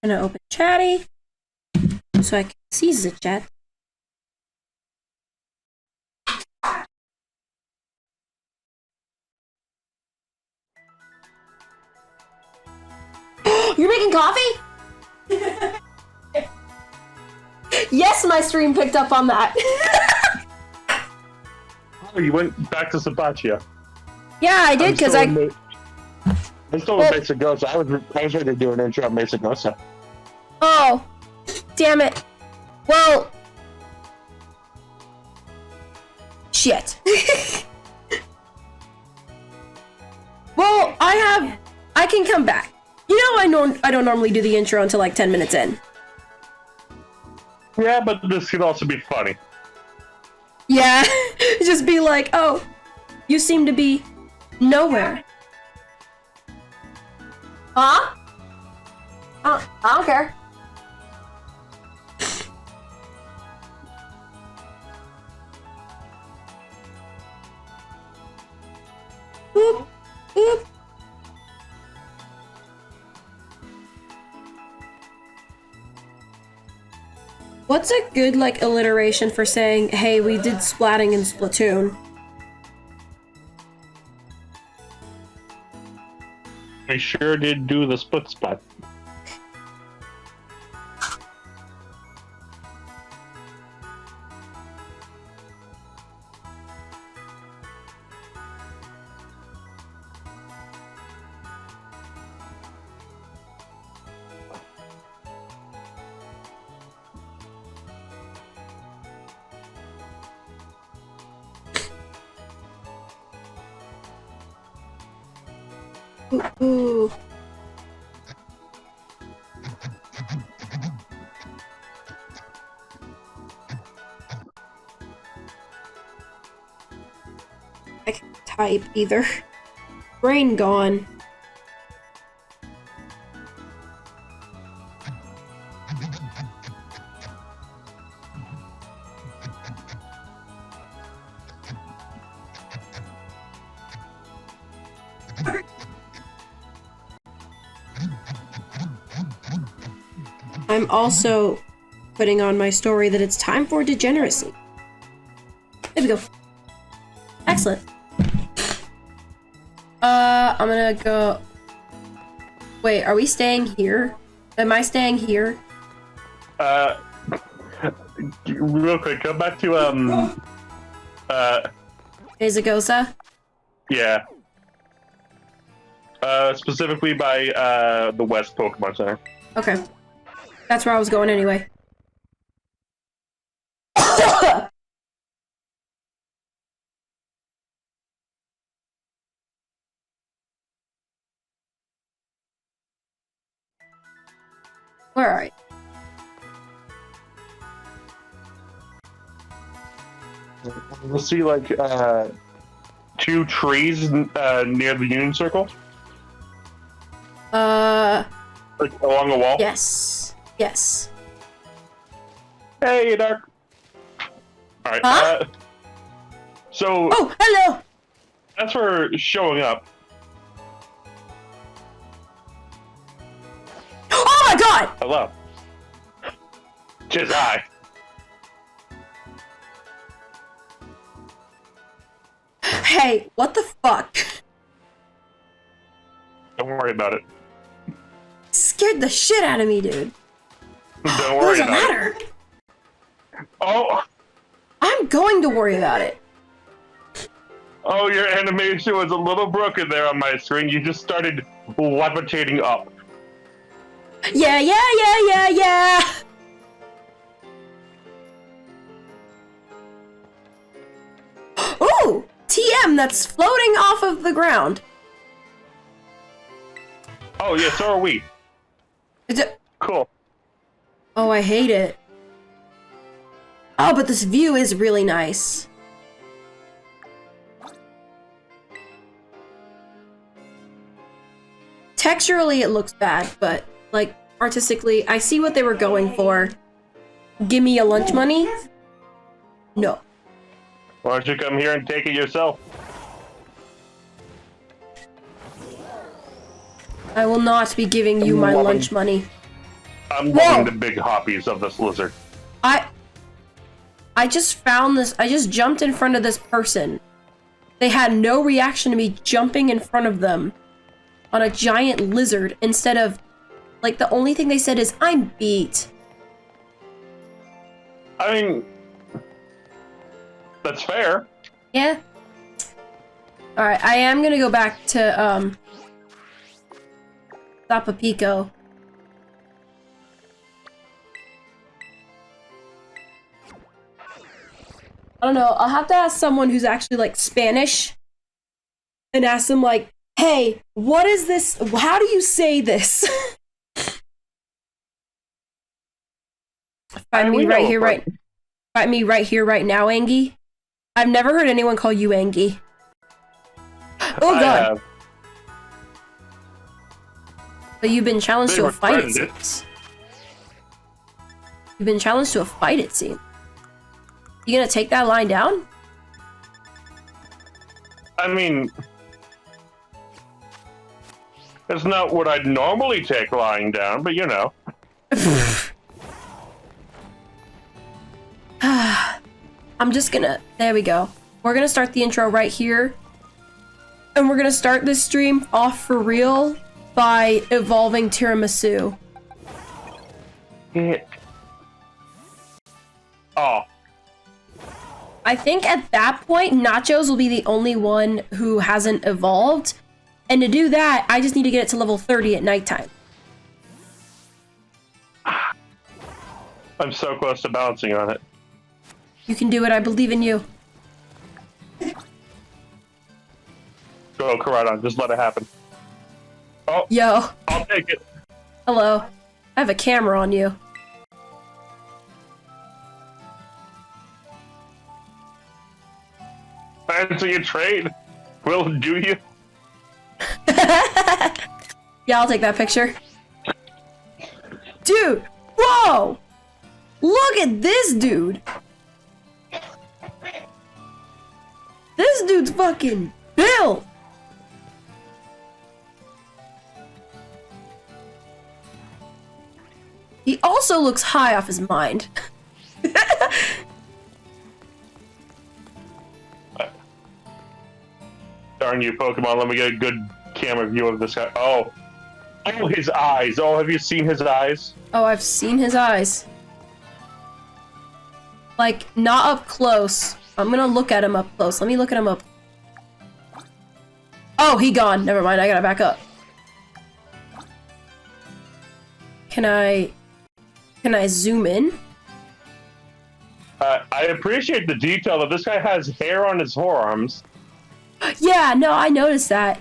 I'm gonna open Chatty so I can see the chat. You're making coffee? Yes, my stream picked up on that. Oh, you went back to Sabachia. Yeah, I did because I'm still in Basic Ghost. I was ready to do an intro on Basic Ghost. Oh, damn it. Well, shit. Well, I can come back. You know, I don't normally do the intro until like 10 minutes in. Yeah, but this could also be funny. Yeah, just be like, oh, you seem to be nowhere. Huh? I don't care. Boop, boop. What's a good, like, alliteration for saying, hey, we did splatting in Splatoon? We sure did do the split spot. Ooh. I can't type either. Brain gone. I'm also putting on my story that it's time for degeneracy. There we go. Excellent. I'm gonna go... Wait, are we staying here? Am I staying here? Real quick, come back to, Izagosa? yeah. Specifically by, the West Pokemon Center. Okay. That's where I was going anyway. Where are you? We'll see, like, two trees, near the Union Circle. Like, along the wall? Yes. Yes. Hey, Dark. Alright, Huh? So... Oh, hello! That's for showing up. Oh my god! Hello. Tis I. Hey, what the fuck? Don't worry about it. Scared the shit out of me, dude. Don't worry What's the about matter? it. Oh! I'm going to worry about it. Oh, your animation was a little broken there on my screen. You just started levitating up. Yeah, yeah, yeah, yeah, yeah! Ooh! TM that's floating off of the ground. Oh, yeah, so are we. Is it- Cool. Oh, I hate it. Oh, but this view is really nice. Texturally, it looks bad, but, like, artistically, I see what they were going for. Give me a lunch money? No. Why don't you come here and take it yourself? I will not be giving you my lunch money. I'm Whoa. loving the big hoppies of this lizard. I just found this. I just jumped in front of this person. They had no reaction to me jumping in front of them on a giant lizard instead of, like, the only thing they said is, I'm beat. I mean, that's fair. Yeah. Alright, I am gonna go back to, Stop a Pico. I don't know, I'll have to ask someone who's actually, like, Spanish and ask them, like, hey, what is this? How do you say this? Find me right here, right now, Angie. I've never heard anyone call you Angie. Oh god. But you've been challenged to a fight, it seems. You've been challenged to a fight, it seems. You gonna take that line down? I mean, it's not what I'd normally take lying down, but you know. I'm just gonna... There we go. We're gonna start the intro right here. And we're gonna start this stream off for real by evolving tiramisu. Yeah. Oh. I think at that point, Nachos will be the only one who hasn't evolved. And to do that, I just need to get it to level 30 at nighttime. I'm so close to bouncing on it. You can do it, I believe in you. Go, Karadon, just let it happen. Oh, Yo. I'll take it. Hello. I have a camera on you. Fancy a trade? Will do you? Yeah, I'll take that picture. Dude! Whoa! Look at this dude! This dude's fucking built! He also looks high off his mind. Darn you, Pokemon, let me get a good camera view of this guy. Oh. Oh, his eyes. Oh, have you seen his eyes? Oh, I've seen his eyes. Like, not up close. I'm gonna look at him up close. Let me look at him up. Oh, he gone. Never mind, I gotta back up. Can I zoom in? I appreciate the detail that this guy has hair on his forearms. Yeah, no, I noticed that.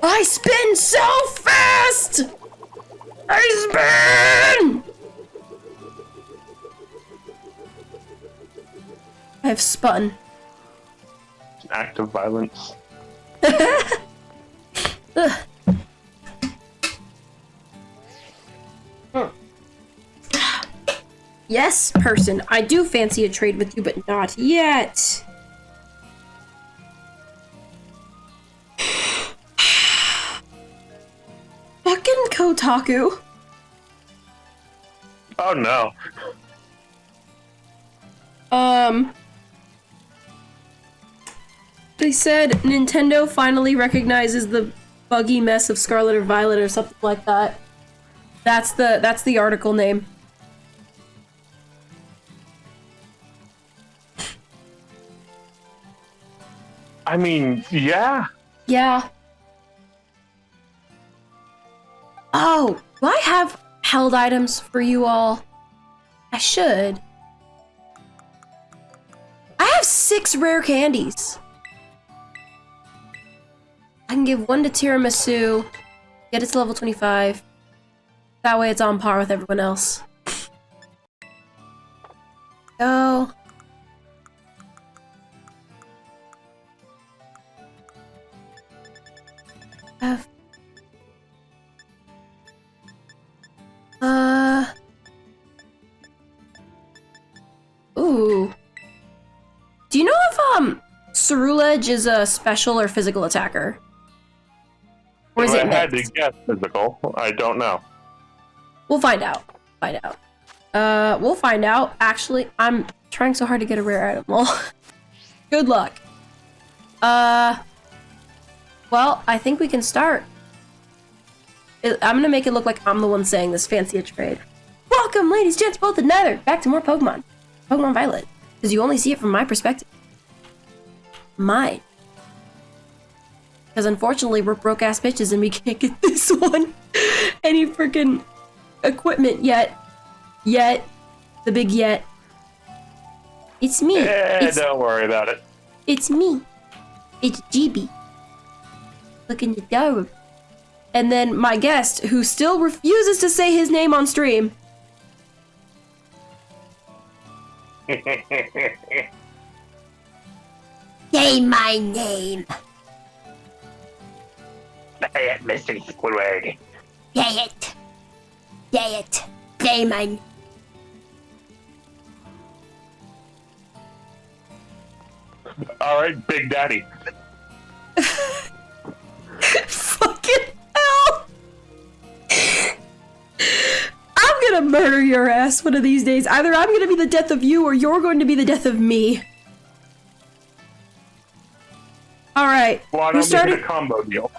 I spin so fast! I spin! I've spun. An act of violence. Yes, person. I do fancy a trade with you, but not yet. Fucking Kotaku. Oh no. They said Nintendo finally recognizes the buggy mess of Scarlet or Violet or something like that. That's the article name. I mean, yeah. Yeah. Oh, do I have held items for you all? I should. I have 6 rare candies. I can give 1 to Tiramisu, get it to level 25. That way it's on par with everyone else. Go. F. Ooh. Do you know if Cerulege is a special or physical attacker? Or is If it I had to mixed? guess physical, I don't know. We'll find out. We'll find out. Actually, I'm trying so hard to get a rare item. Lol. Good luck. Well, I think we can start. I'm gonna make it look like I'm the one saying this fancy a trade. Welcome, ladies, gents, both and neither. Back to more Pokemon. Pokemon Violet. Because you only see it from my perspective. Mine. Because unfortunately, we're broke-ass bitches and we can't get this one any freaking equipment yet. The big yet. It's me. Don't worry about it. It's me. It's GB. Looking adorable. And then my guest, who still refuses to say his name on stream. Say my name. Say it, Mr. Squidward. Say it. Say it. Say my name. Alright, Big Daddy. Fucking hell. I'm gonna murder your ass one of these days. Either I'm gonna be the death of you or you're going to be the death of me. Alright. Why Who don't we started? make a combo deal?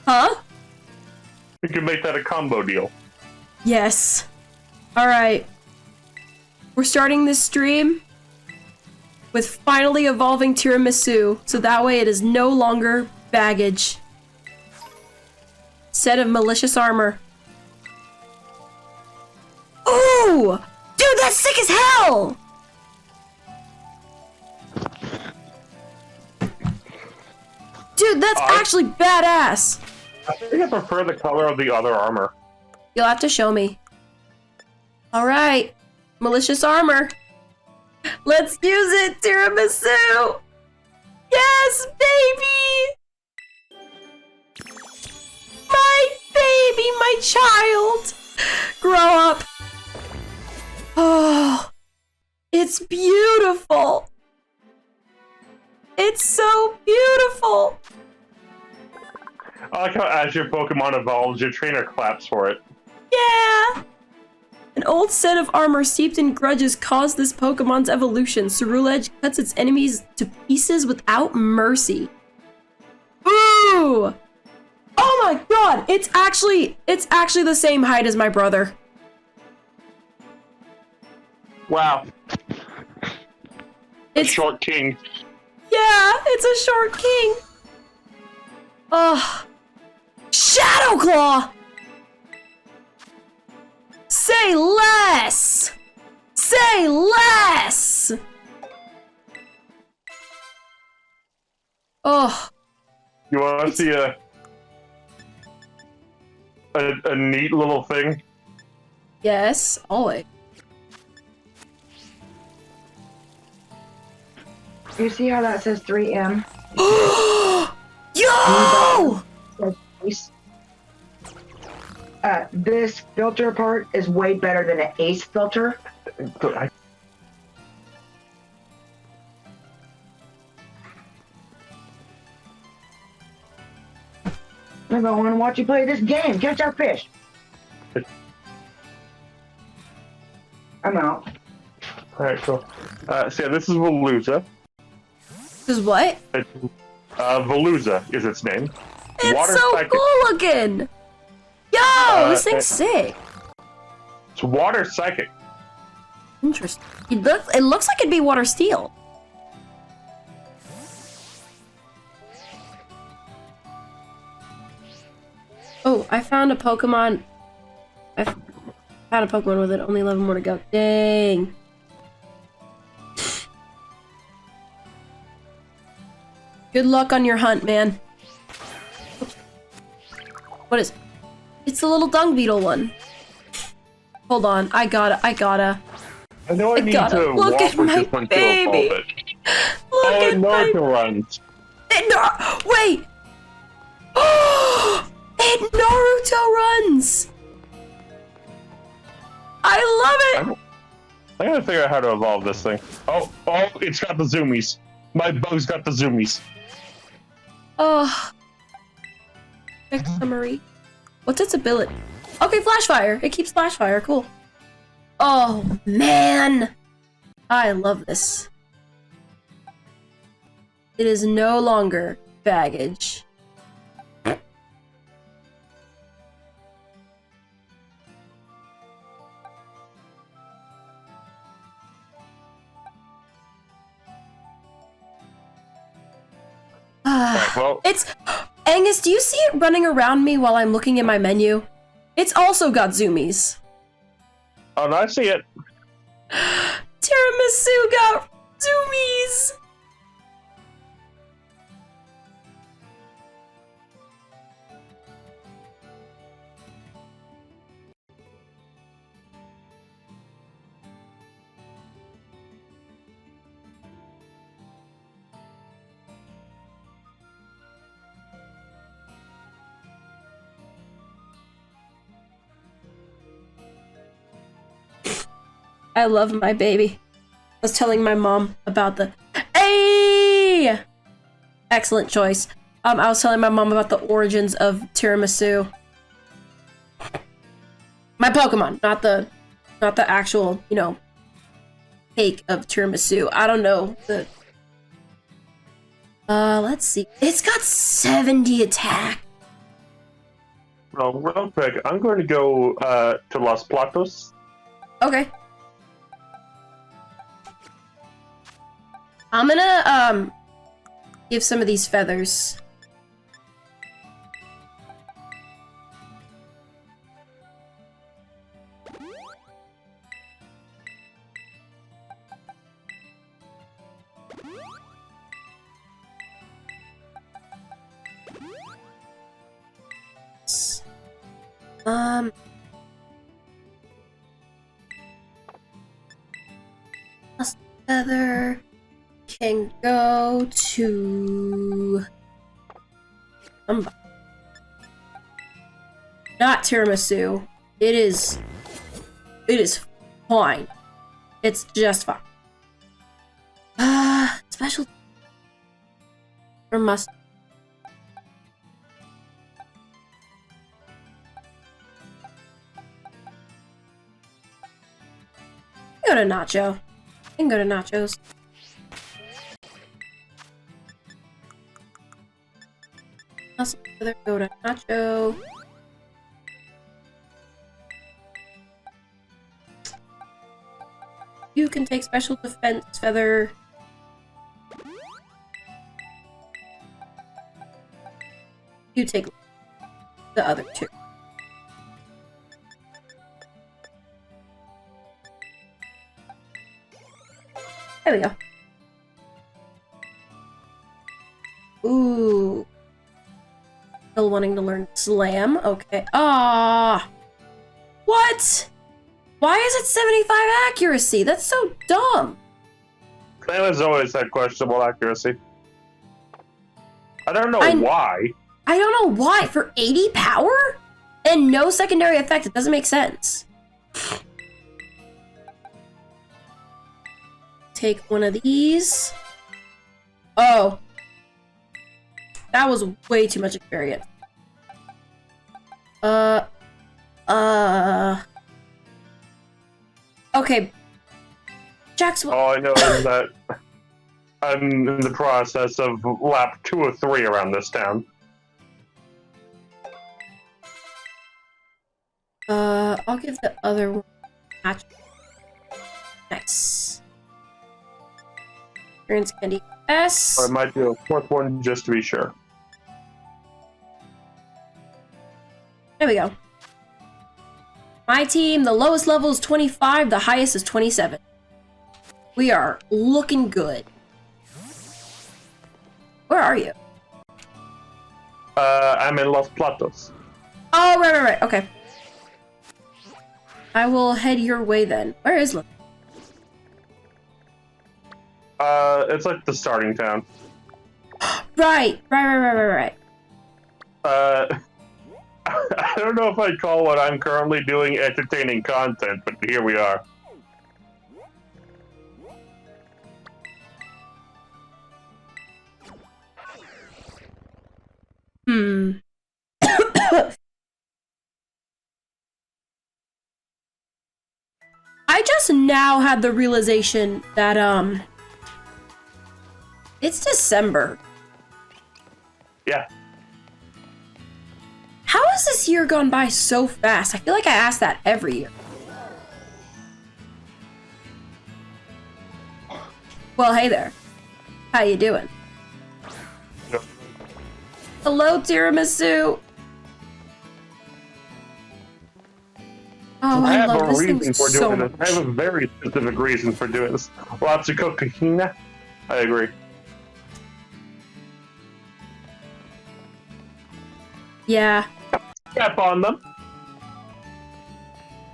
Huh? We can make that a combo deal. Yes. Alright. We're starting this stream with finally evolving Tiramisu, so that way it is no longer baggage. Set of malicious armor. Ooh! Dude, that's sick as hell! Dude, that's actually badass! I think I prefer the color of the other armor. You'll have to show me. Alright. Malicious armor. Let's use it, Tiramisu! Yes, baby! My baby, my child! Grow up. Oh, it's beautiful. It's so beautiful. I like how as your Pokemon evolves, your trainer claps for it. Yeah! An old set of armor steeped in grudges caused this Pokemon's evolution. Cerulege cuts its enemies to pieces without mercy. Ooh! Oh my god! It's actually the same height as my brother. Wow. It's Short king. Yeah, it's a short king. Ugh. Shadow Claw! Say less! Say less! Oh. You want to see a neat little thing? Yes, always. You see how that says 3M? Yo! This filter part is way better than an ACE filter. I'm going to watch you play this game. Catch our fish. I'm out. Alright, cool. So yeah, this is Veluza. This is what? Veluza is its name. It's Water so psychic. cool looking! Yo, this thing's sick. It's water psychic. Interesting. It looks like it'd be water steel. Oh, I found a Pokemon. I found a Pokemon with it. Only 11 more to go. Dang. Good luck on your hunt, man. What is it? It's the little dung beetle one. Hold on, I gotta. I know I need gotta to look walk at with my this one baby. too a little bit. Look at my... Naruto runs. Wait! Naruto runs! I love it! I gotta figure out how to evolve this thing. Oh, it's got the zoomies. My bug's got the zoomies. Oh. Quick summary. What's its ability? Okay, flash fire. It keeps flash fire. Cool. Oh, man. I love this. It is no longer baggage. Alright, well, It's... Angus, do you see it running around me while I'm looking in my menu? It's also got zoomies. oh no, I see it. Tiramisu got zoomies! I love my baby. I was telling my mom about the... Hey! Excellent choice. I was telling my mom about the origins of tiramisu. My Pokemon, not the actual, you know, cake of tiramisu. I don't know. Let's see. It's got 70 attack. Well, real quick, I'm going to go to Los Platos. Okay. I'm gonna, give some of these feathers. Last feather can go to not tiramisu. It is fine. It's just fine. Special or must. Go to Nacho. I can go to Nachos. Go to Nacho. You can take special defense feather. You take the other two. There we go. Ooh. Still wanting to learn slam. Okay. Ah. What? Why is it 75 accuracy? That's so dumb. Slam has always had questionable accuracy. I don't know why. I don't know why. For 80 power? And no secondary effect. It doesn't make sense. Take one of these. Oh. That was way too much experience. Okay. Jax. All I know is that I'm in the process of lap 2 or 3 around this town. I'll give the other one. Nice. Experience candy S. Or I might do a 4th one just to be sure. There we go. My team, the lowest level is 25, the highest is 27. We are looking good. Where are you? I'm in Los Platos. Oh, right. Okay. I will head your way then. Where is Los? It's like the starting town. Right. I don't know if I'd call what I'm currently doing entertaining content, but here we are. I just now had the realization that, it's December. Yeah. How has this year gone by so fast? I feel like I ask that every year. Well, hey there. How you doing? Hello, tiramisu. Oh, I I have love a this reason thing for so doing much. this. I have a very specific reason for doing this. Lots of cocaine. I agree. Yeah. Step on them.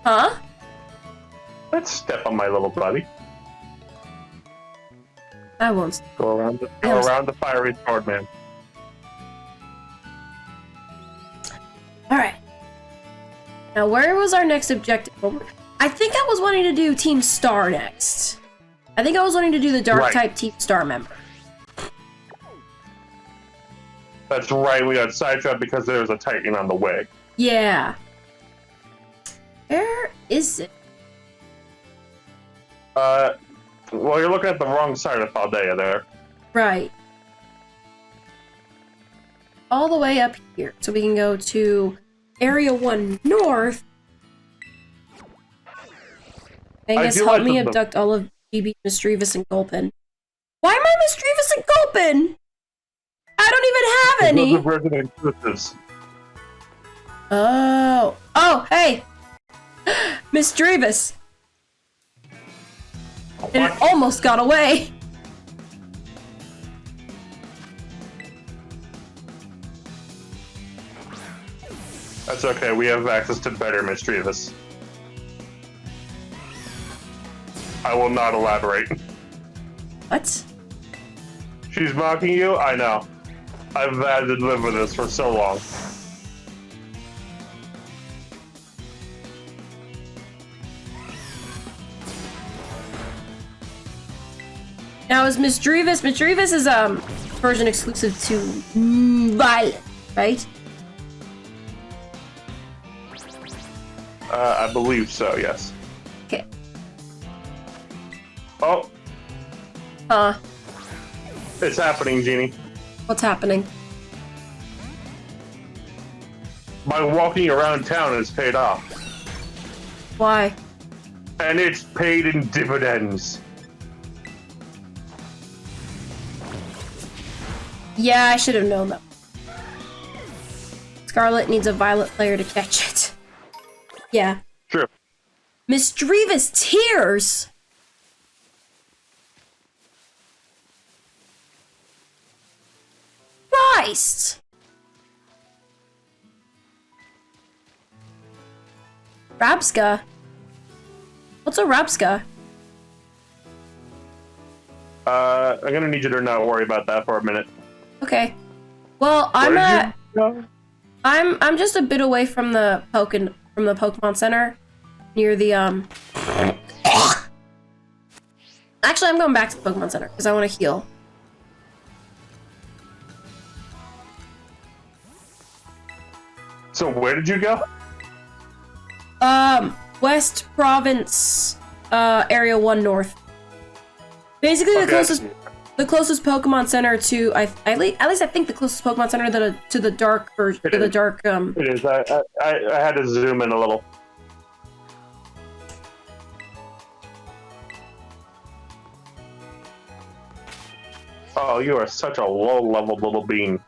Huh? Let's step on my little buddy. I won't. Go around the fiery sword man. Alright. Now, where was our next objective? I think I was wanting to do Team Star next. I think I was wanting to do the Dark type Team Star member. That's right, we got sidetracked because there was a Titan on the way. Yeah. Where is it? Well, you're looking at the wrong side of Paldea there. Right. All the way up here. So we can go to Area 1 North. And guess help me abduct all of GB, Mischievous, and Gulpin. Why am I Mischievous and Gulpin? I don't even have any! Oh. Oh, hey! Mischievous! And it almost got away! That's okay, we have access to better Mischievous. I will not elaborate. What? She's mocking you? I know. I've had to live with this for so long. Now is Mischievous? Mischievous is version exclusive to Violet, right? I believe so, yes. Okay. Oh, it's happening, Genie. What's happening? My walking around town has paid off. Why? And it's paid in dividends. Yeah, I should have known that. Scarlet needs a Violet player to catch it. Yeah. True. Mischievous Tears? Christ! Rabska? What's a Rabska? I'm gonna need you to not worry about that for a minute. Okay. Well, I'm just a bit away from the Pokemon Center, near the Actually, I'm going back to the Pokemon Center because I want to heal. So where did you go? West Province, Area 1 North. Basically, the closest Pokemon Center to at least I think the closest Pokemon Center to the dark version. It is. I had to zoom in a little. Oh, you are such a low-level little bean.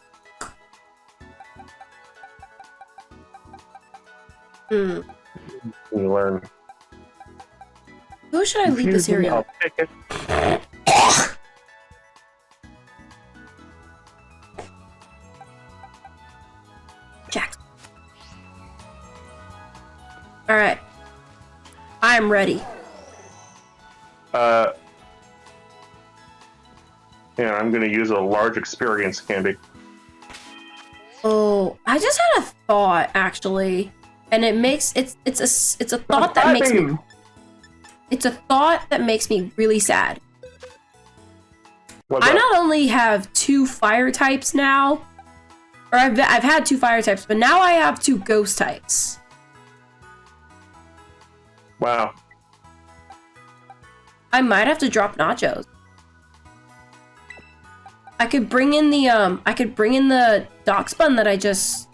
Hmm. You learn. Who should I leave this area? I'll pick it. Jack. All right. I'm ready. Yeah, I'm gonna use a large experience candy. Oh, I just had a thought actually, and it makes it's a thought that makes me. It's a thought that makes me really sad. I not only have 2 fire types now, or I've had 2 fire types, but now I have 2 ghost types. Wow. I might have to drop nachos. I could bring in the dock spun that I just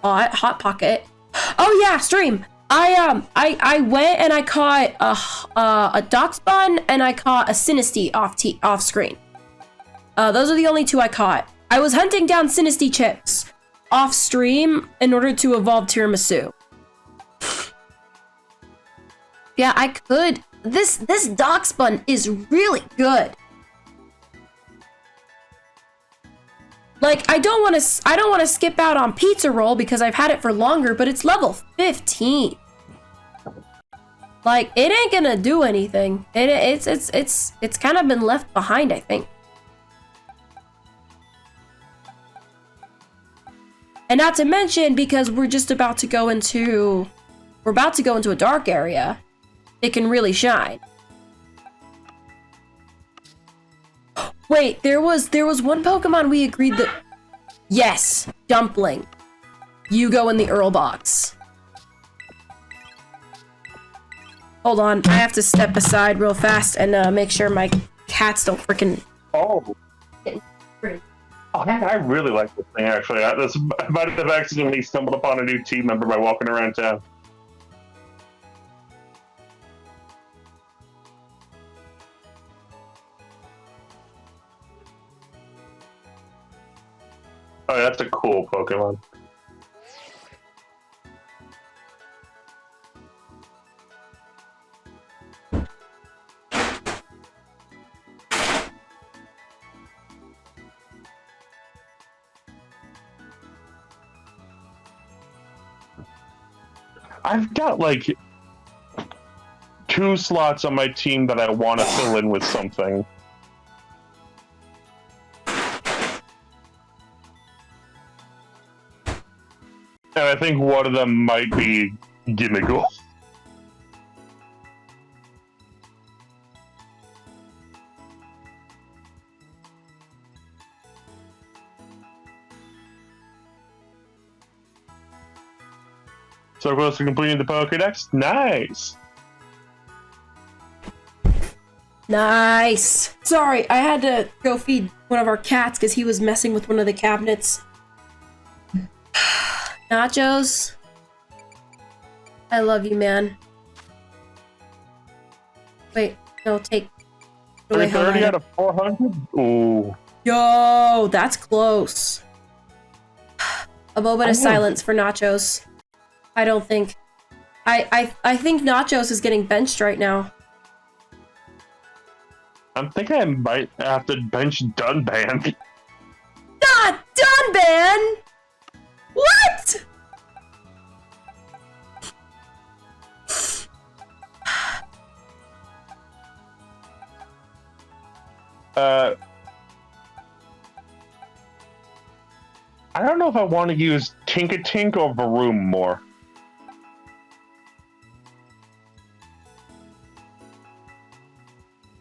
bought, Hot Pocket. Oh yeah, stream. I went and I caught a dock spun and I caught a Sinisty off screen. Those are the only 2 I caught. I was hunting down Sinisty chips off stream in order to evolve Tiramisu. Yeah, I could. This dock spun is really good. Like, I don't want to skip out on pizza roll because I've had it for longer, but it's level 15. Like, it ain't gonna do anything. It's kind of been left behind, I think. And not to mention, because we're about to go into a dark area, it can really shine. Wait, there was one Pokemon we agreed that... Yes, Dumpling. You go in the Earl box. Hold on, I have to step aside real fast and make sure my cats don't freaking... Oh. Oh, I really like this thing, actually. I might have accidentally stumbled upon a new team member by walking around town. Oh, that's a cool Pokemon. I've got like 2 slots on my team that I want to fill in with something. And I think one of them might be Gimmickle. So close to completing the Pokédex? Nice! Nice! Sorry, I had to go feed one of our cats because he was messing with one of the cabinets. Nachos, I love you, man. Wait, no, take. 330 out of 400? Ooh. Yo, that's close. A moment of silence for Nachos. I don't think. I think Nachos is getting benched right now. I'm thinking I might have to bench Dunban. Not Dunban! What? I don't know if I want to use Tinkatink or Varoom more.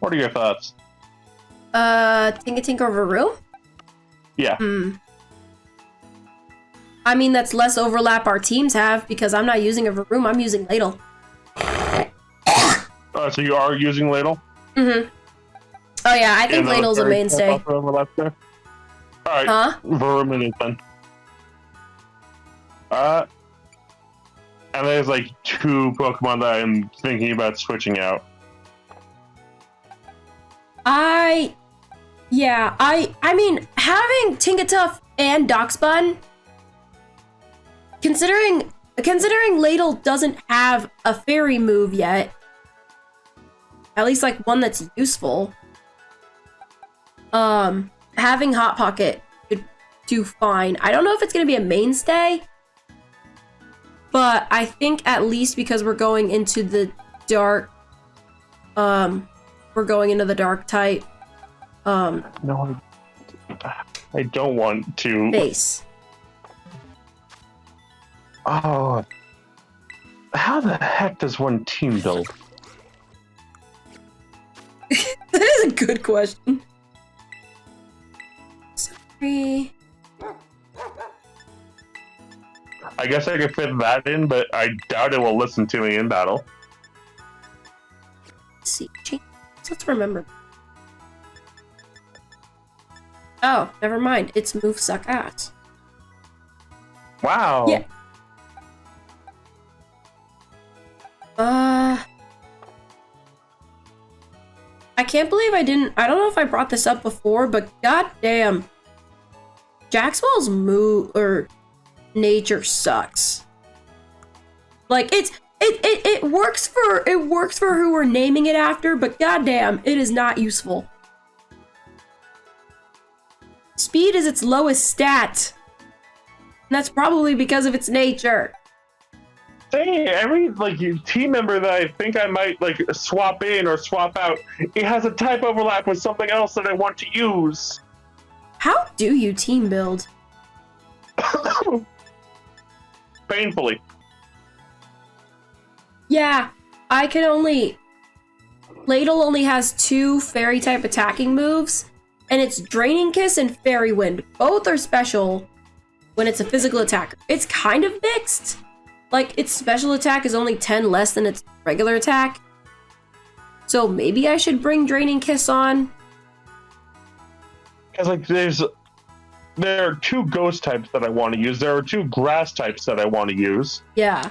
What are your thoughts? Tinkatink or Varoom? Yeah. I mean, that's less overlap our teams have because I'm not using a Varoom, I'm using Ladle. So you are using Ladle? Mm-hmm. Oh yeah, I think Ladle's a mainstay. Alright, huh? Varoom it is then. And there's like 2 Pokemon that I'm thinking about switching out. I mean, having Tinkatuff and Darkspun, considering Ladle doesn't have a fairy move yet, at least like one that's useful, having Hot Pocket could do fine. I don't know if it's gonna be a mainstay, but I think at least because we're going into the dark, we're going into the dark type. No, I don't want to. Base. Oh, how the heck does one team build? That is a good question. Sorry. I guess I could fit that in, but I doubt it will listen to me in battle. Let's see. Let's remember. Oh, never mind. It's move suck ass. Wow. Yeah. I can't believe I don't know if I brought this up before, but goddamn. Jaxwell's nature sucks. Like it works for who we're naming it after, but goddamn, it is not useful. Speed is its lowest stat. And that's probably because of its nature. Dang, every team member that I think I might swap in or swap out, it has a type overlap with something else that I want to use. How do you team build? Painfully. Yeah, I can only... Ladle only has 2 fairy type attacking moves, and it's Draining Kiss and Fairy Wind. Both are special when it's a physical attacker. It's kind of mixed. Like, its special attack is only 10 less than its regular attack. So maybe I should bring Draining Kiss on. Because there are 2 ghost types that I want to use. There are 2 grass types that I want to use. Yeah.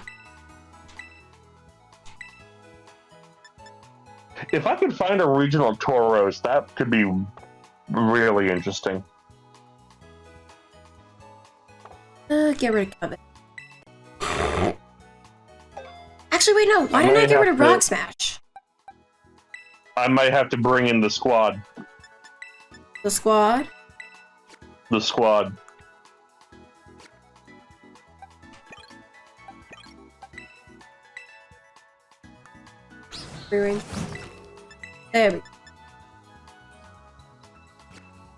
If I could find a regional Tauros, that could be really interesting. Get rid of it. Actually, wait, no. Why didn't I get rid of Rock Smash? I might have to bring in the squad. The squad? The squad. Rearrange. There we go.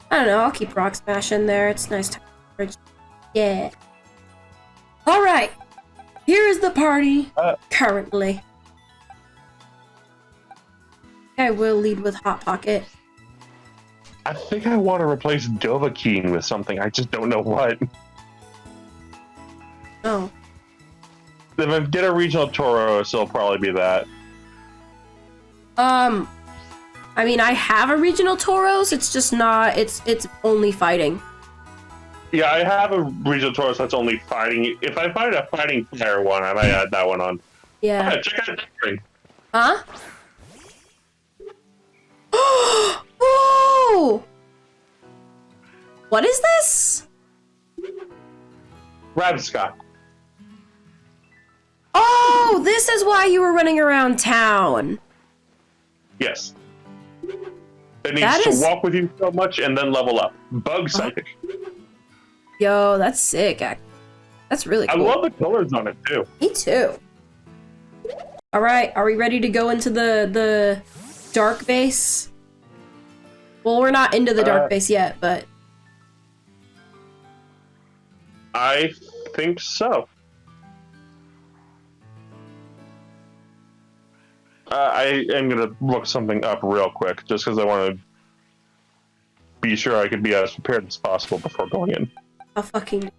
I don't know, I'll keep Rock Smash in there. It's nice to yeah. Alright. Here is the party currently. I will lead with Hot Pocket. I think I want to replace Dovahkiin with something. I just don't know what. Oh. If I get a regional Tauros, it'll probably be that. I mean, I have a regional Tauros, it's just not, it's only fighting. Yeah, I have a regional Tauros that's only fighting. If I find a fighting player one, I might add that one on. Yeah. Right, check out that thing. Huh? Whoa! What is this? Rabscott. Oh, this is why you were running around town. Yes. It needs to walk with you so much and then level up. Bug Psychic. Yo, that's sick. That's really cool. I love the colors on it, too. Me too. Alright, are we ready to go into the dark base? Well, we're not into the dark base yet, but... I think so. I am going to look something up real quick, just because I want to be sure I can be as prepared as possible before going in. I'll fucking...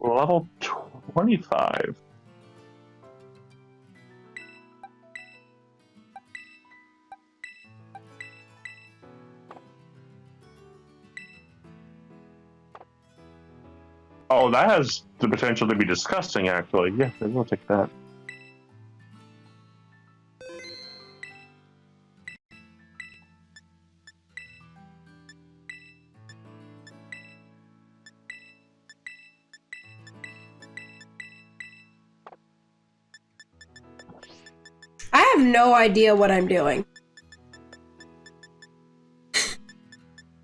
Level 25. Oh, that has the potential to be disgusting, actually. Yeah, I will take that. I have no idea what I'm doing.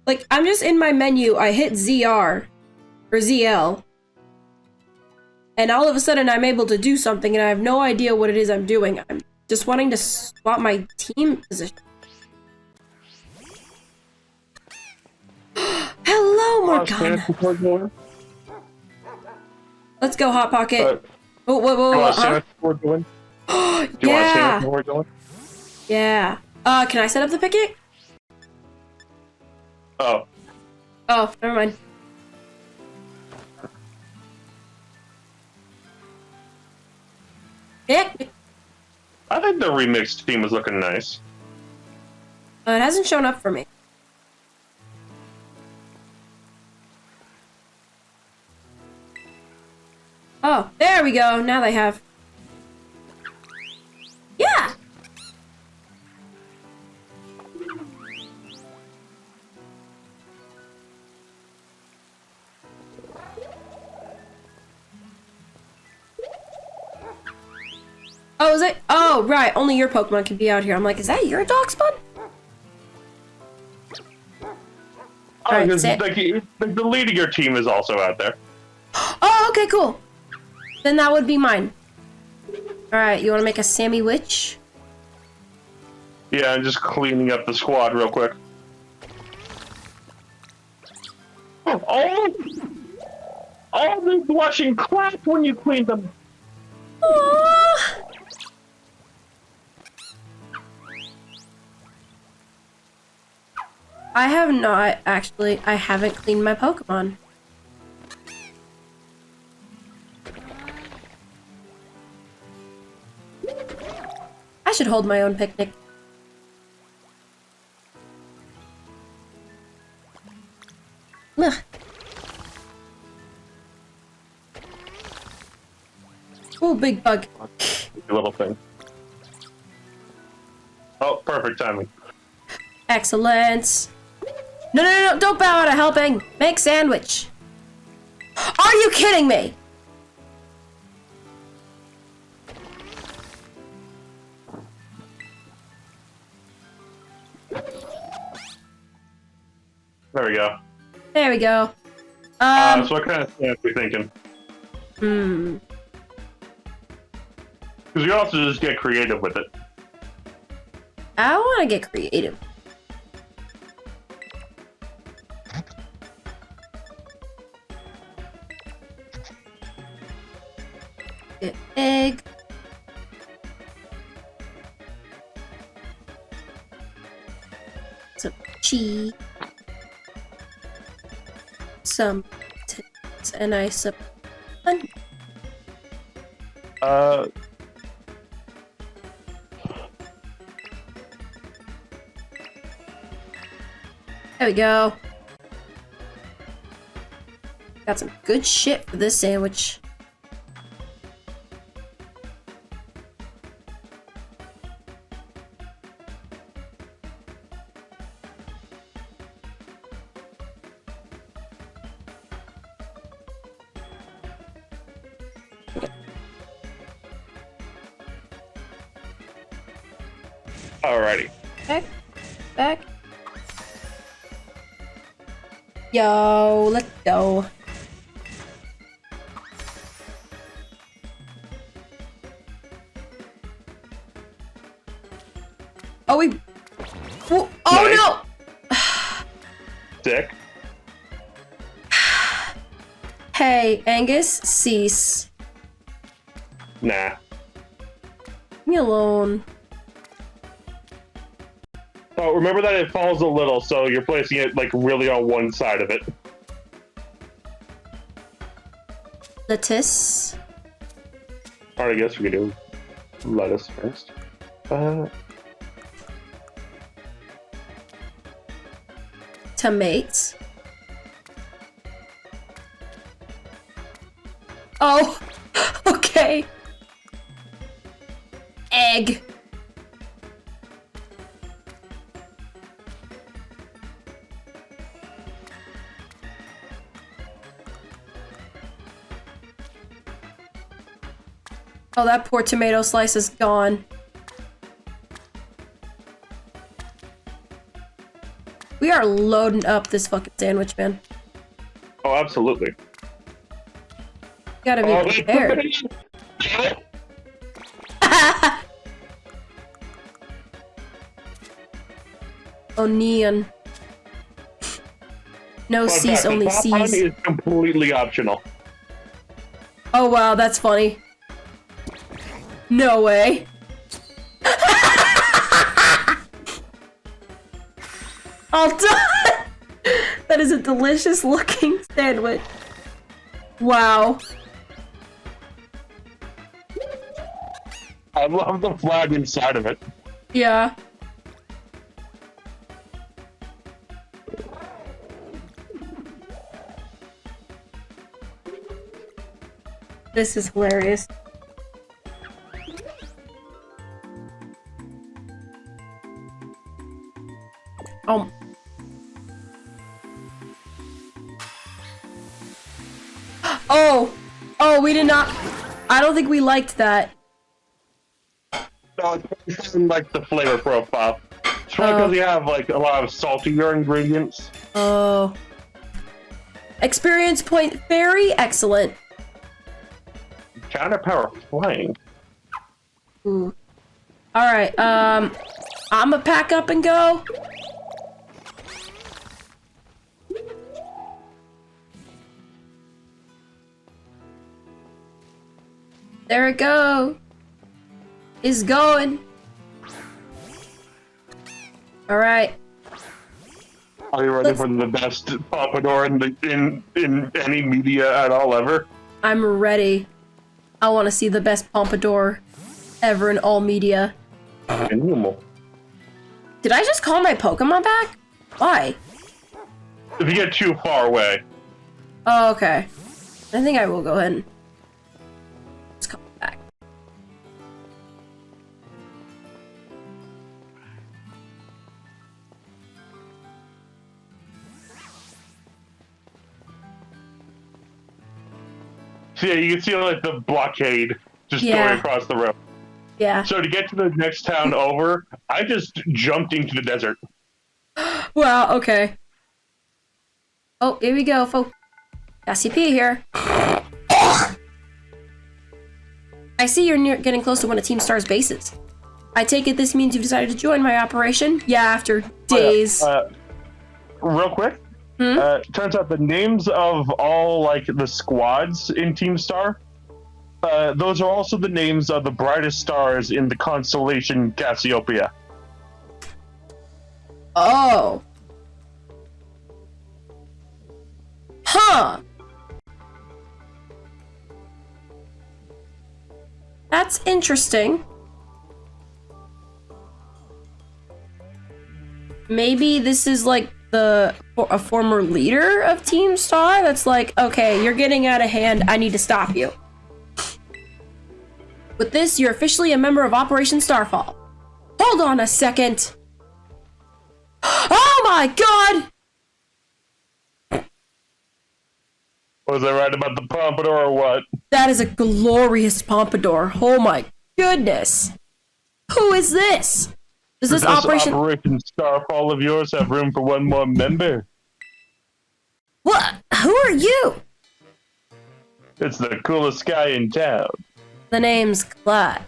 Like, I'm just in my menu, I hit ZR, or ZL, And all of a sudden I'm able to do something and I have no idea what it is I'm doing. I'm just wanting to swap my team position. Hello, Morgana. Let's go, Hot Pocket. Oh, whoa, huh? Yeah. Yeah. Can I set up the picnic? Oh. Oh, never mind. Picnic. I think the remixed team is looking nice. It hasn't shown up for me. Oh, there we go. Now they have. Yeah. Oh, is it? Oh, right. Only your Pokemon can be out here. I'm like, is that your dog spawn? Oh, because the lead of your team is also out there. Oh, okay, cool. Then that would be mine. Alright, you want to make a Sammy Witch? Yeah, I'm just cleaning up the squad real quick. Oh! The blushing clap when you clean them. Aww. I have not, actually. I haven't cleaned my Pokemon. I should hold my own picnic. Ugh. Oh, big bug. Little thing. Oh, perfect timing. Excellent. No, don't bow out of helping. Make sandwich. Are you kidding me? There we go. There we go. So what kind of sandwich are we thinking? Because you also just get creative with it. I want to get creative. Get egg. Some cheese. Some potatoes, and I suppose. There we go. Got some good shit for this sandwich. Alrighty. Back. Yo, let's go. Oh, we. Oh, Nice. no! Sick. Hey, Angus, cease. Nah. Leave me alone. Oh, remember that it falls a little, so you're placing it like really on one side of it. Lettuce. Alright, I guess we could do lettuce first. Tomatoes. Oh, okay. Egg. Oh, that poor tomato slice is gone. We are loading up this fucking sandwich, man. Oh, absolutely. Gotta be prepared. Oh, neon. No C's, only C's. Is completely optional. Oh wow, that's funny. No way. All done! That is a delicious looking sandwich. Wow. I love the flag inside of it. Yeah. This is hilarious. Oh. Oh! Oh, we did not... I don't think we liked that. No, it's like the flavor profile. It's probably because you have like a lot of saltier ingredients. Oh. Experience point very excellent. Counterpower flying. Ooh. Alright, I'ma pack up and go. There it go. It's going. Alright. Are you ready for the best pompadour in any media at all ever? I'm ready. I want to see the best pompadour ever in all media. Animal. Did I just call my Pokemon back? Why? If you get too far away. Oh, okay. I think I will go ahead and just call it back. So yeah, you can see like the blockade just Yeah. going across the road. Yeah. So to get to the next town over, I just jumped into the desert. Wow, okay. Oh, here we go, folks. SCP here. I see you're getting close to one of Team Star's bases. I take it this means you've decided to join my operation? Yeah, after days. Real quick. Turns out the names of all like the squads in Team Star, those are also the names of the brightest stars in the constellation Cassiopeia. Oh. Huh. That's interesting. Maybe this is like a former leader of Team Star that's like, okay, you're getting out of hand, I need to stop you. With this, you're officially a member of Operation Starfall. Hold on a second. Oh my god! Was I right about the pompadour or what? That is a glorious pompadour. Oh my goodness. Who is this? Does this Operation Starfall of yours have room for one more member? What? Who are you? It's the coolest guy in town. The name's Clyde.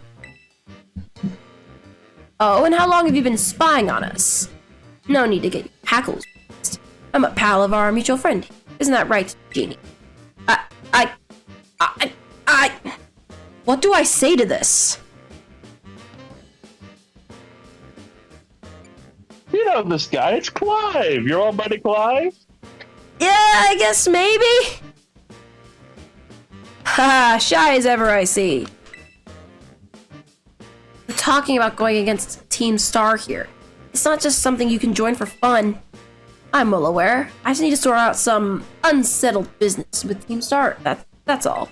Oh, and how long have you been spying on us? No need to get your hackles raised. I'm a pal of our mutual friend. Isn't that right, Jeannie? What do I say to this? You know this guy, it's Clive. Your old buddy Clive? Yeah, I guess maybe. Haha, shy as ever I see. We're talking about going against Team Star here. It's not just something you can join for fun. I'm well aware. I just need to sort out some unsettled business with Team Star. That's all.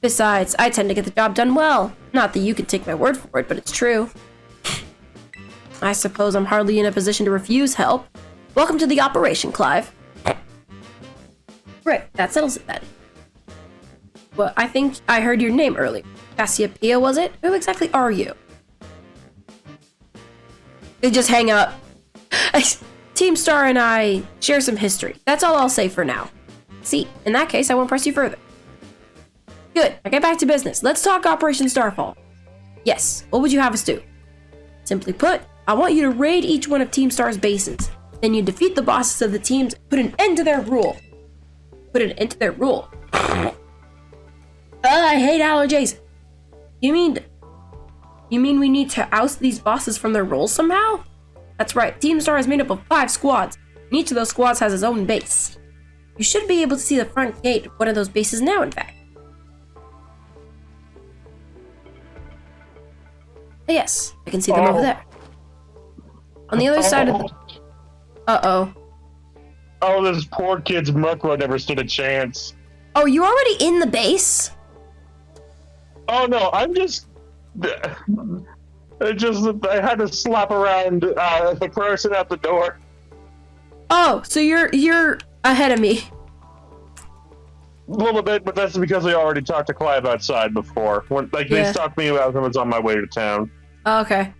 Besides, I tend to get the job done well. Not that you can take my word for it, but it's true. I suppose I'm hardly in a position to refuse help. Welcome to the operation, Clive. Right, that settles it then. Well, I think I heard your name earlier. Cassiopeia, was it? Who exactly are you? They just hang up. Team Star and I share some history. That's all I'll say for now. See, in that case, I won't press you further. Good. Now get back to business. Let's talk Operation Starfall. Yes. What would you have us do? Simply put, I want you to raid each one of Team Star's bases. Then you defeat the bosses of the teams, put an end to their rule. Put an end to their rule. I hate allergies. You mean we need to oust these bosses from their roles somehow? That's right. Team Star is made up of 5 squads, and each of those squads has its own base. You should be able to see the front gate of one of those bases now, in fact. Yes, I can see them over there. On the other side of the... Uh-oh. Oh, this poor kid's Murkrow never stood a chance. Oh, you already in the base? Oh no, I'm just... I had to slap around the person at the door. Oh, so you're ahead of me. A little bit, but that's because I already talked to Clive outside before. They stalked me as I was on my way to town. Oh, okay.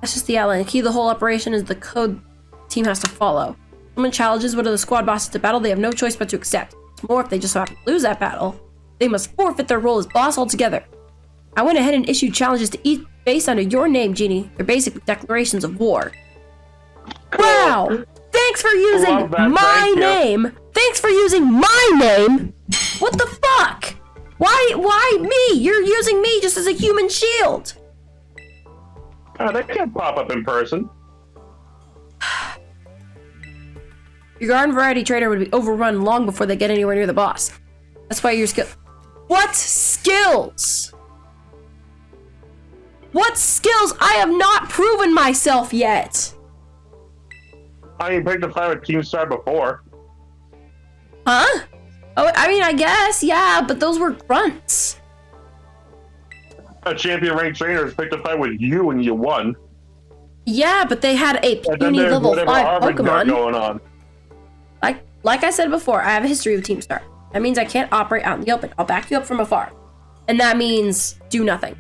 That's just the outline. The key to the whole operation is the code the team has to follow. If someone challenges one of the squad bosses to battle, they have no choice but to accept. It's more if they just happen to lose that battle, they must forfeit their role as boss altogether. I went ahead and issued challenges to each base under your name, Genie. They're basically declarations of war. Wow! Thanks for using my name! Thanks for using my name! What the fuck? Why me? You're using me just as a human shield! They can't pop up in person. Your garden variety trader would be overrun long before they get anywhere near the boss. That's why your skill... What skills? What skills? I have not proven myself yet! I mean, picked a fight with Team Star before. Huh? Oh, I mean, I guess, yeah, but those were grunts. A champion ranked trainer has picked a fight with you and you won. Yeah, but they had a puny level 5 Pokemon. Going on. Like I said before, I have a history with Team Star. That means I can't operate out in the open. I'll back you up from afar. And that means do nothing.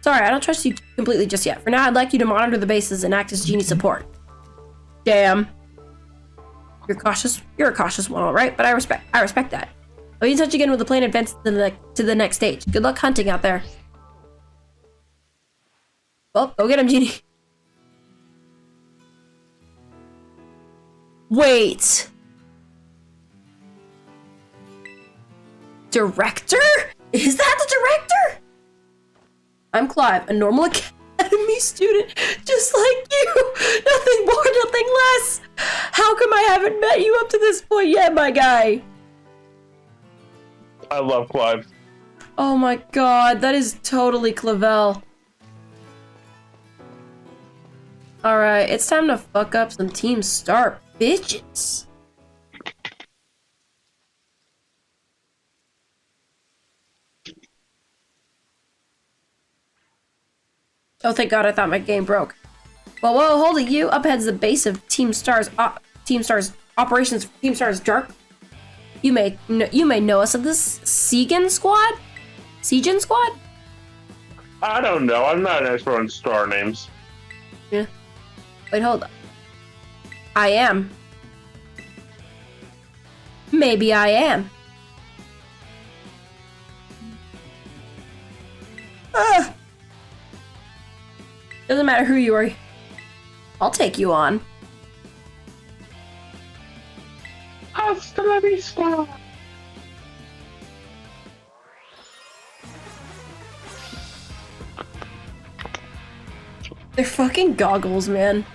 Sorry, I don't trust you completely just yet. For now, I'd like you to monitor the bases and act as Genie support. Damn. You're cautious. You're a cautious one, all right? But I respect that. I'll be in touch again with the plan advance to the next stage. Good luck hunting out there. Well, go get him, Genie. Wait. Director? Is that the director? I'm Clive, a normal academy student, just like you. Nothing more, nothing less. How come I haven't met you up to this point yet, my guy? I love Clive. Oh my god, that is totally Clavel. Alright, it's time to fuck up some Team Star bitches. Oh, thank god, I thought my game broke. Well, whoa, hold it, you. Up ahead's the base of Team Star's operations. Team Star's Dark. You may know us as this Segan Squad? Segan Squad? I don't know. I'm not an expert on star names. Yeah. Wait, hold up. I am. Maybe I am. Doesn't matter who you are. I'll take you on. Hasta la vista. They're fucking goggles, man.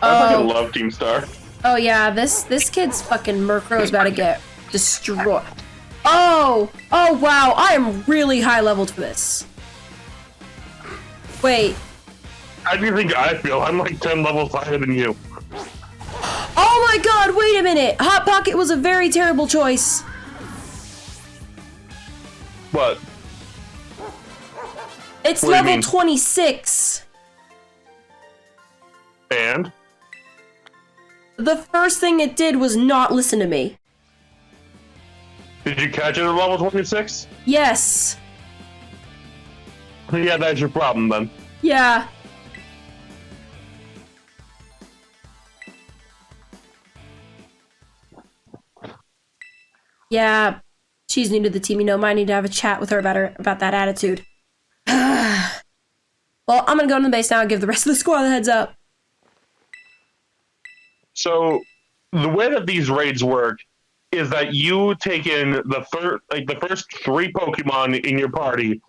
I fucking love Team Star. Oh yeah, this kid's fucking Murkrow is about to get destroyed. Oh wow, I am really high leveled for this. Wait. How do you think I feel? I'm like 10 levels higher than you. Oh my god, wait a minute! Hot Pocket was a very terrible choice. What? It's What do you level mean? 26. And? The first thing it did was not listen to me. Did you catch it at level 26? Yes. Yeah, that's your problem then. Yeah. Yeah, she's new to the team. You know, might need to have a chat with her about that attitude. Well, I'm gonna go to the base now and give the rest of the squad a heads up. So, the way that these raids work is that you take in the first 3 Pokemon in your party,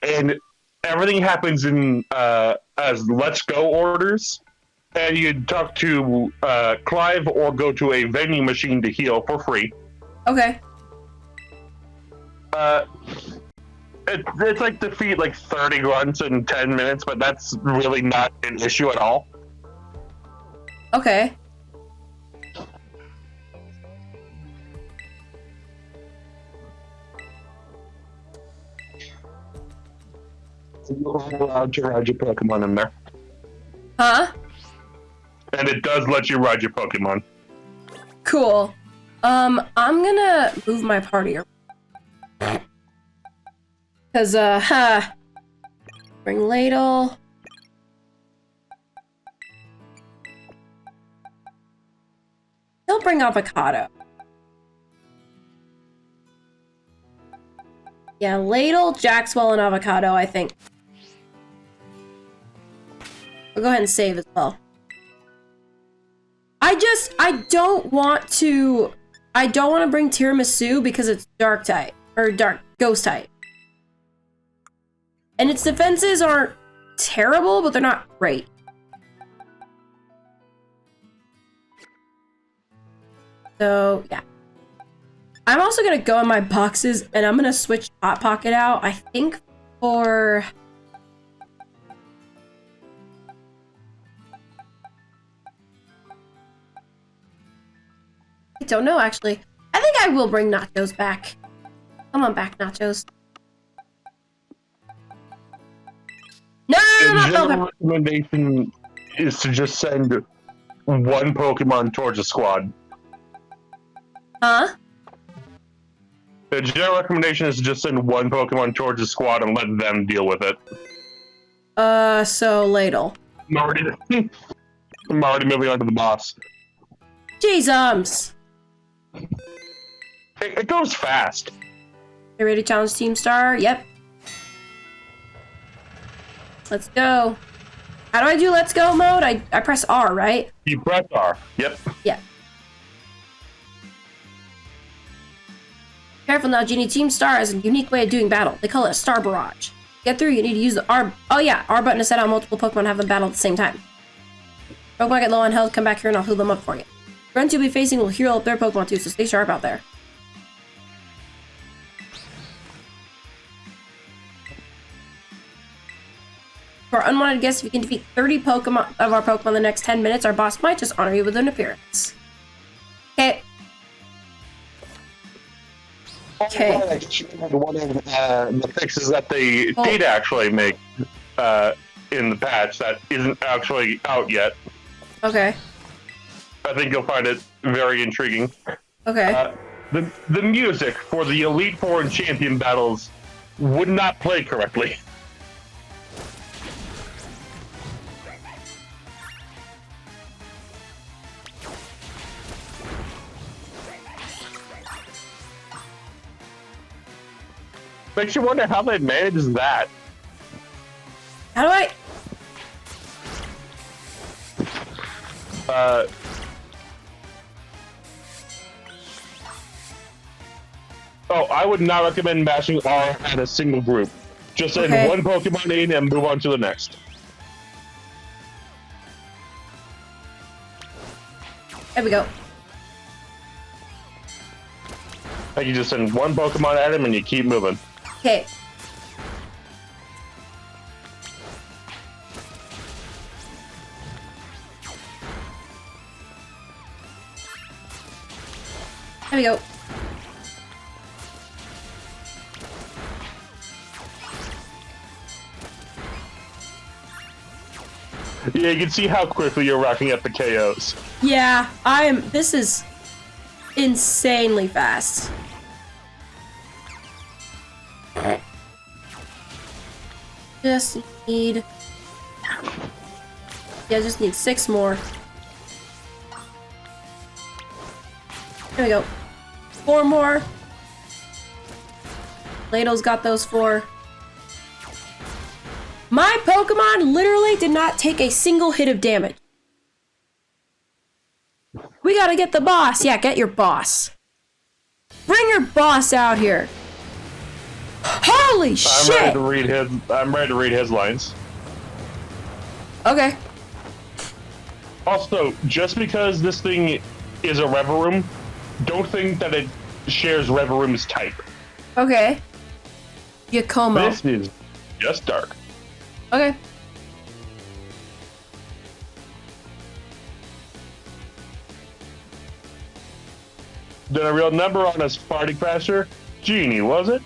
and everything happens in as let's go orders, and you talk to Clive or go to a vending machine to heal for free. Okay. It's like defeat like 30 grunts in 10 minutes, but that's really not an issue at all. Okay. You're allowed to ride your Pokemon in there. Huh? And it does let you ride your Pokemon. Cool. I'm gonna move my party around. Cause, bring ladle. He'll bring avocado. Yeah, ladle, Jaxwell, and avocado, I think. I'll go ahead and save as well. I don't want to bring tiramisu because it's dark type, or ghost type. And its defenses aren't terrible, but they're not great. So, yeah. I'm also gonna go in my boxes and I'm gonna switch Hot Pocket out, I think, for... I don't know, actually. I think I will bring Nachos back. Come on back, Nachos. No, The general recommendation is to just send 1 Pokemon towards a squad. Huh? The general recommendation is to just send 1 Pokemon towards a squad and let them deal with it. So ladle. I'm already moving on to the boss. Jeezums! It goes fast. You ready to challenge Team Star? Yep. Let's go. How do I do let's go mode? I press R, right? You press R. Yep. Yeah. Careful now, Genie. Team Star has a unique way of doing battle. They call it a Star Barrage. To get through, you need to use the R... Oh yeah, R button to set out multiple Pokemon and have them battle at the same time. Pokemon get low on health, come back here and I'll heal them up for you. Grunts you'll be facing will heal up their Pokemon too, so stay sharp out there. For our unwanted guests, if you can defeat 30 Pokemon of our Pokemon in the next 10 minutes, our boss might just honor you with an appearance. Okay. Okay. One of the fixes that they did actually make in the patch that isn't actually out yet. Okay. I think you'll find it very intriguing. Okay. The music for the Elite Four and Champion battles would not play correctly. Makes you wonder how they managed that. How do I... Oh, I would not recommend mashing R at a single group. Just send 1 Pokemon in and move on to the next. There we go. And you just send 1 Pokemon at him and you keep moving. Okay. There we go. Yeah, you can see how quickly you're racking up the KOs. Yeah, this is insanely fast. Just need... Yeah, just need 6 more. There we go. 4 more. Ladle's got those 4. My Pokemon literally did not take a single hit of damage. We gotta get the boss. Yeah, get your boss. Bring your boss out here. Holy shit! I'm ready to read his lines. Okay. Also, just because this thing is a Reverum, don't think that it shares Reverum's type. Okay. Yakomo. This is just dark. Okay. Did a real number on his party crasher? Genie, was it?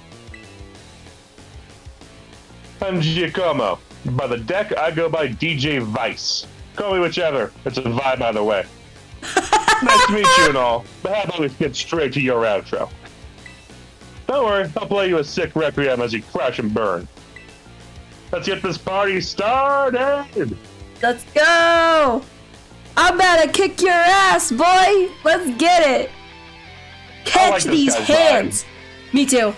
I'm Giacomo. By the deck, I go by DJ Vice. Call me whichever. It's a vibe either way. Nice to meet you and all, but how about we get straight to your outro? Don't worry, I'll play you a sick requiem as you crash and burn. Let's get this party started! Let's go! I'm about to kick your ass, boy! Let's get it! Catch like this these guy's hands! Me too.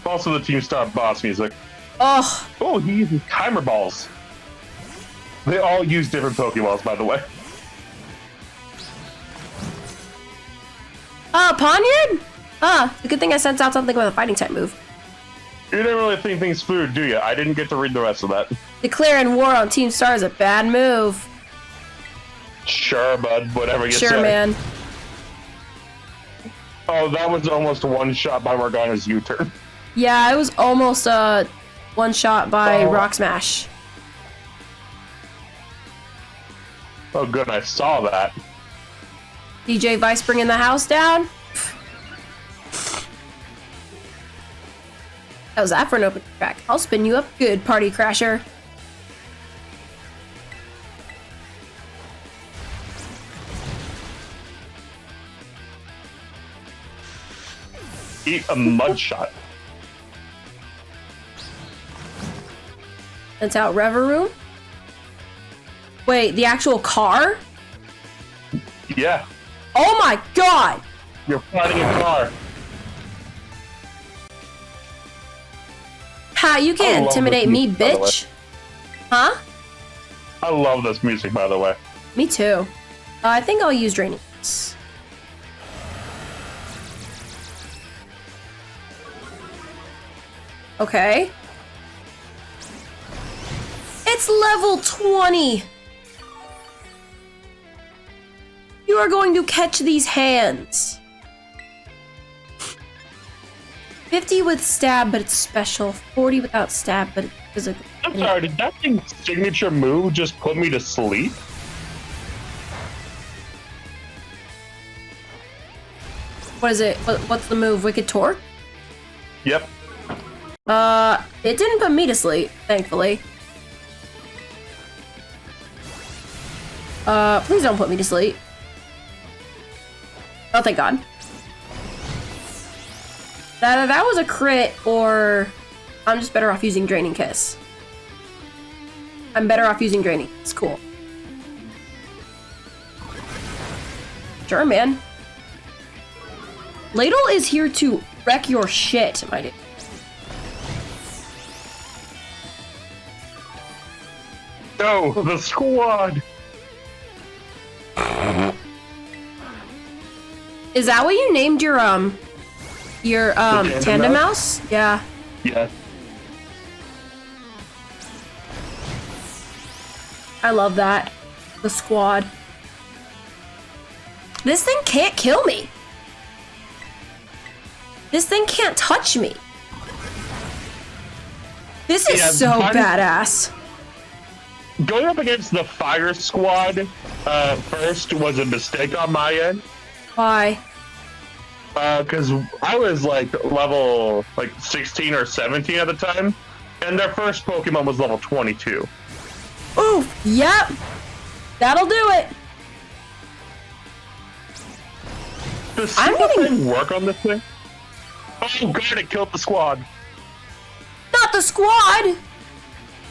Also the Team Star boss music. Oh, Oh, he uses timer balls. They all use different Pokeballs, by the way. Poniard? It's a good thing I sent out something with a fighting type move. You didn't really think things food, do you? I didn't get to read the rest of that. Declaring war on Team Star is a bad move. Sure, bud. Whatever you say. Sure, man. Oh, that was almost one shot by Morgana's U-turn. Yeah, it was almost one shot by Rock Smash. Oh, good. I saw that. DJ Vice bringing the house down. How's that for an open track? I'll spin you up good, Party Crasher. Eat a mud shot. That's out Reverum. Wait, the actual car? Yeah. Oh my god! You're fighting a car. Ha, you I can't love intimidate this me, music, by the bitch. Huh? I love this music, by the way. Me too. I think I'll use Draining. Okay. It's level 20! You are going to catch these hands. 50 with stab, but it's special. 40 without stab, but it's physical. I'm sorry, did that thing's signature move just put me to sleep? What is it? What's the move? Wicked Torque? Yep. It didn't put me to sleep, thankfully. Please don't put me to sleep. Oh, thank God. That was a crit, or I'm just better off using Draining Kiss. I'm better off using Draining Kiss. Cool. Sure, man. Ladle is here to wreck your shit, my dude. No, the squad. Is that what you named your tandem mouse? Yeah. Yeah. I love that. The squad. This thing can't kill me. This thing can't touch me. This is so badass. Going up against the fire squad first was a mistake on my end. Why? Because I was level 16 or 17 at the time, and their first Pokemon was level 22. Ooh, yep. That'll do it. Does single thing work on this thing? Oh god, it killed the squad. Not the squad!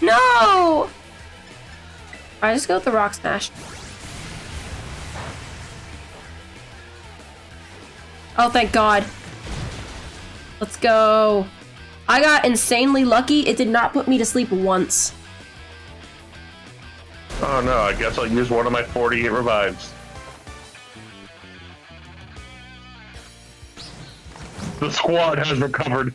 No! I just go with the Rock Smash. Oh, thank God. Let's go. I got insanely lucky. It did not put me to sleep once. Oh no, I guess I'll use one of my 48 revives. The squad has recovered.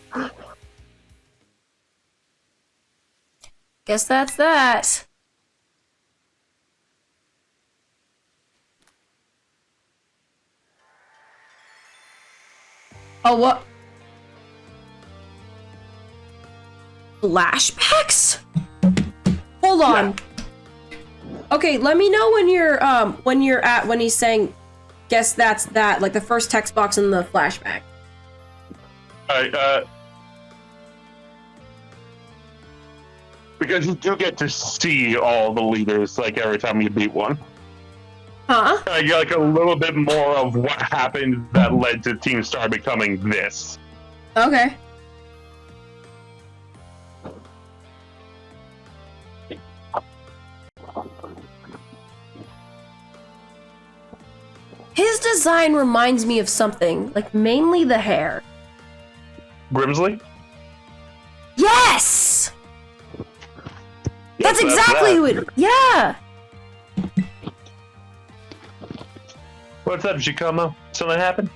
Guess that's that. Oh, what? Flashbacks? Hold on. Yeah. Okay, let me know when he's saying, guess that's that, like the first text box in the flashback. Alright, because you do get to see all the leaders, like, every time you beat one. Huh? You get, like, a little bit more of what happened that led to Team Star becoming this. Okay. His design reminds me of something, like mainly the hair. Grimsley? Yes! That's exactly who it... Yeah! What's up, Giacomo? Something happened?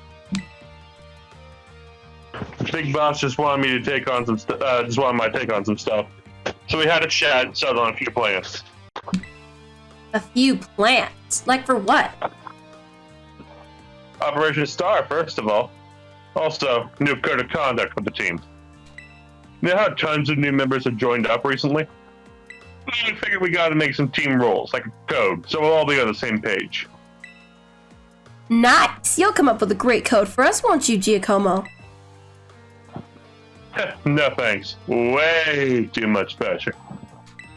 Big Boss just wanted me to take on some stuff. So we had a chat and settled on a few plans. A few plans? Like for what? Operation Star, first of all. Also, new code of conduct for the team. You know how tons of new members have joined up recently? We figured we gotta make some team rules, like a code, so we'll all be on the same page. Nice! You'll come up with a great code for us, won't you, Giacomo? No thanks. Way too much pressure.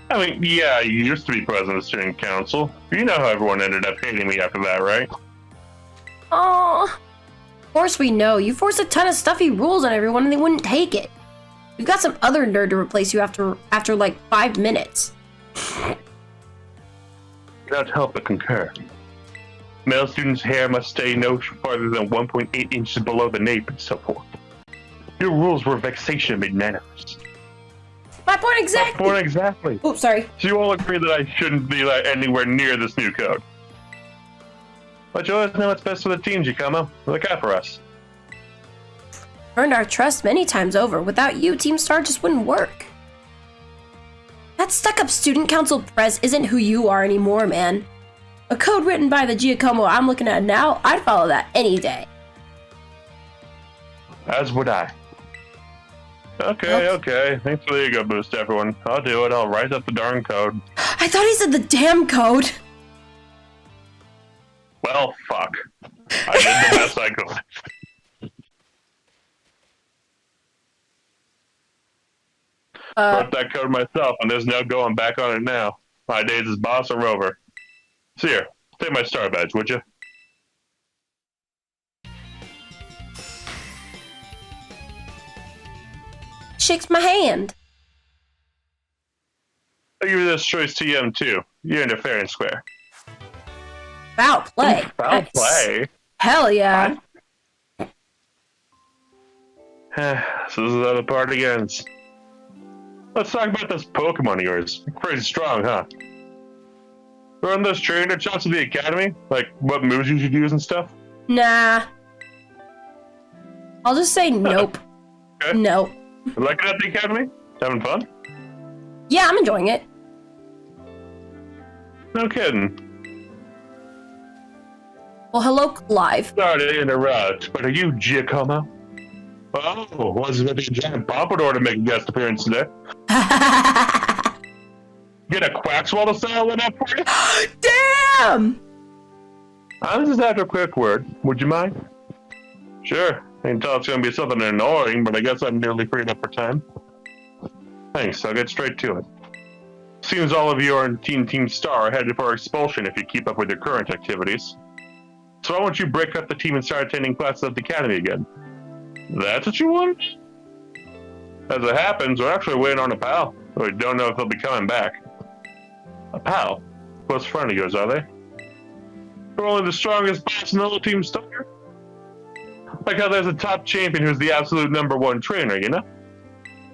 I mean, yeah, you used to be president of the student council. You know how everyone ended up hating me after that, right? Oh, of course we know. You forced a ton of stuffy rules on everyone and they wouldn't take it. We've got some other nerd to replace you after like 5 minutes. Cannot help but concur. Male students' hair must stay no farther than 1.8 inches below the nape and so forth. Your rules were vexation amid manners. My point exactly. My point exactly. Oops, sorry. So you all agree that I shouldn't be anywhere near this new code. But you always know what's best for the team, Giacomo. Look out for us. Earned our trust many times over. Without you, Team Star just wouldn't work. That stuck-up student council prez isn't who you are anymore, man. A code written by the Giacomo I'm looking at now, I'd follow that any day. As would I. Okay. Thanks for the ego boost, everyone. I'll do it. I'll write up the darn code. I thought he said the damn code. Well, fuck. I did the best I could. Wrote that code myself, and there's no going back on it now. My days as boss are over. So here, take my star badge, would you? Shakes my hand. I'll give you this choice TM too. You're in a fair and square. Foul play. Foul Nice. play? Hell yeah. So this is how the party ends. Let's talk about this Pokémon of yours. Pretty strong, huh? Run those trainer shots at the academy? Like what moves you should use and stuff? Nah. I'll just say nope. Okay. Nope. You like it at the academy? Having fun? Yeah, I'm enjoying it. No kidding. Well, hello, Clive. Sorry to interrupt, but are you Giacomo? Oh, wasn't it a giant pompadour to make a guest appearance today? Get a Quaxwell to settle it up for you? Damn! I'm just after a quick word. Would you mind? Sure. I can tell it's going to be something annoying, but I guess I'm nearly freed up for time. Thanks, I'll get straight to it. Seems all of you are in Team Star are headed for expulsion if you keep up with your current activities. So why won't you break up the team and start attending classes at the academy again? That's what you want? As it happens, we're actually waiting on a pal. We don't know if he'll be coming back. A pal? Close friend of yours, are they? We're only the strongest boss in the whole Team Star. Like how there's a top champion who's the absolute #1 trainer, you know?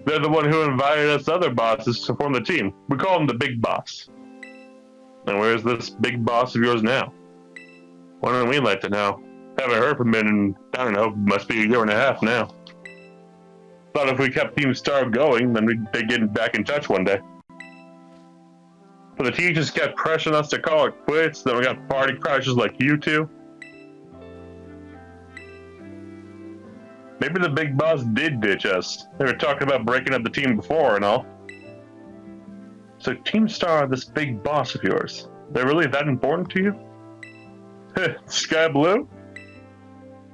They're the one who invited us other bosses to form the team. We call him the big boss. And where's this big boss of yours now? Why don't we like to know? Haven't heard from him in, I don't know, must be a year and a half now. Thought if we kept Team Star going, then they'd get back in touch one day. But the teachers kept pressuring us to call it quits, then we got party crashers like you two. Maybe the big boss did ditch us. They were talking about breaking up the team before and all. So Team Star, this big boss of yours, they're really that important to you? Sky Blue?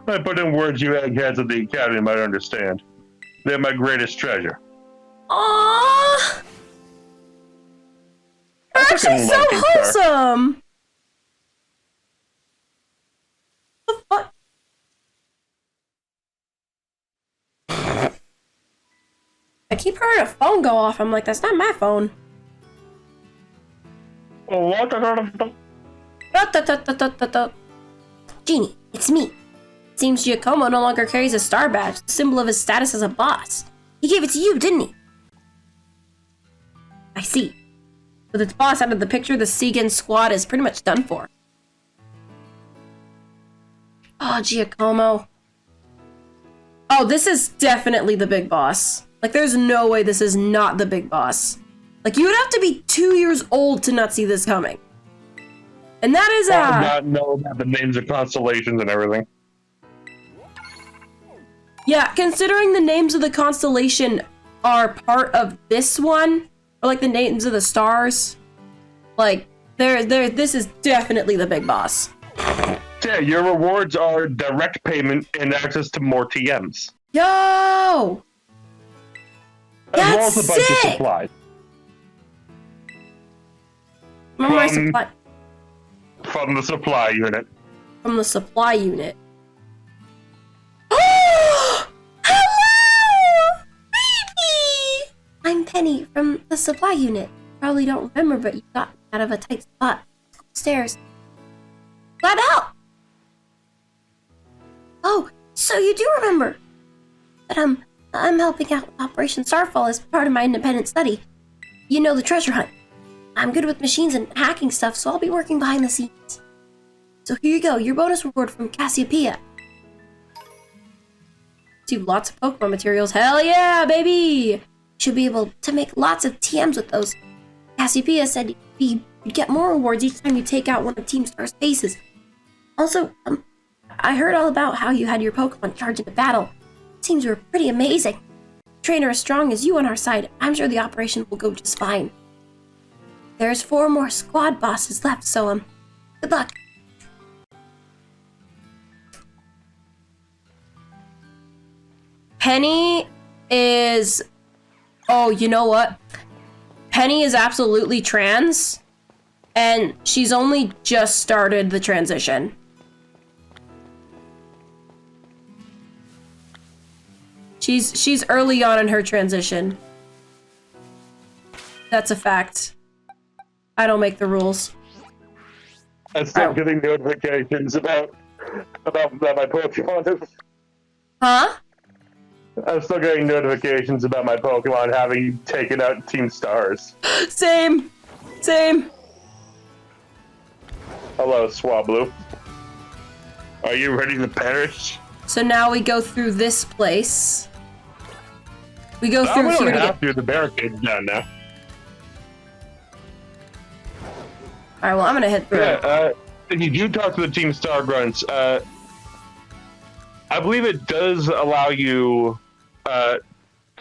I put in words you eggheads at the Academy might understand. They're my greatest treasure. Aww! They're actually so wholesome! What the fuck? I keep hearing a phone go off. I'm like, that's not my phone. Genie, it's me. Seems Giacomo no longer carries a star badge, the symbol of his status as a boss. He gave it to you, didn't he? I see. With its boss out of the picture, the Segan squad is pretty much done for. Oh, Giacomo. Oh, this is definitely the big boss. Like, there's no way this is not the big boss. Like, you would have to be 2 years old to not see this coming. And that is, I did not know about the names of constellations and everything. Yeah, considering the names of the constellation are part of this one, or like the names of the stars, like, this is definitely the big boss. Yeah, your rewards are direct payment and access to more TMs. Yo! As well That's as a bunch sick! of supplies. From my supply. From the supply unit. From the supply unit. Hello! Baby! I'm Penny from the supply unit. Probably don't remember, but you got me out of a tight spot. Stairs. Glad to help! Oh, so you do remember. But I'm helping out with Operation Starfall as part of my independent study. You know, the treasure hunt. I'm good with machines and hacking stuff, so I'll be working behind the scenes. So here you go, your bonus reward from Cassiopeia. Receive lots of Pokemon materials. Hell yeah, baby! Should be able to make lots of TMs with those. Cassiopeia said you'd get more rewards each time you take out one of Team Star's bases. Also, I heard all about how you had your Pokemon charge into battle. Seems you were pretty amazing. Trainer as strong as you on our side, I'm sure the operation will go just fine. There's 4 more squad bosses left, so good luck. Penny is... Oh, you know what? Penny is absolutely trans, and she's only just started the transition. She's early on in her transition. That's a fact. I don't make the rules. I'm still getting notifications about that my Pokemon is... Huh? I'm still getting notifications about my Pokemon having taken out Team Stars. Same. Hello, Swablu. Are you ready to perish? So now we go through this place. We go through we here don't to have to. The barricade's down now. Alright, well, I'm gonna head through. Yeah, if you do talk to the Team Star Grunts, I believe it does allow you to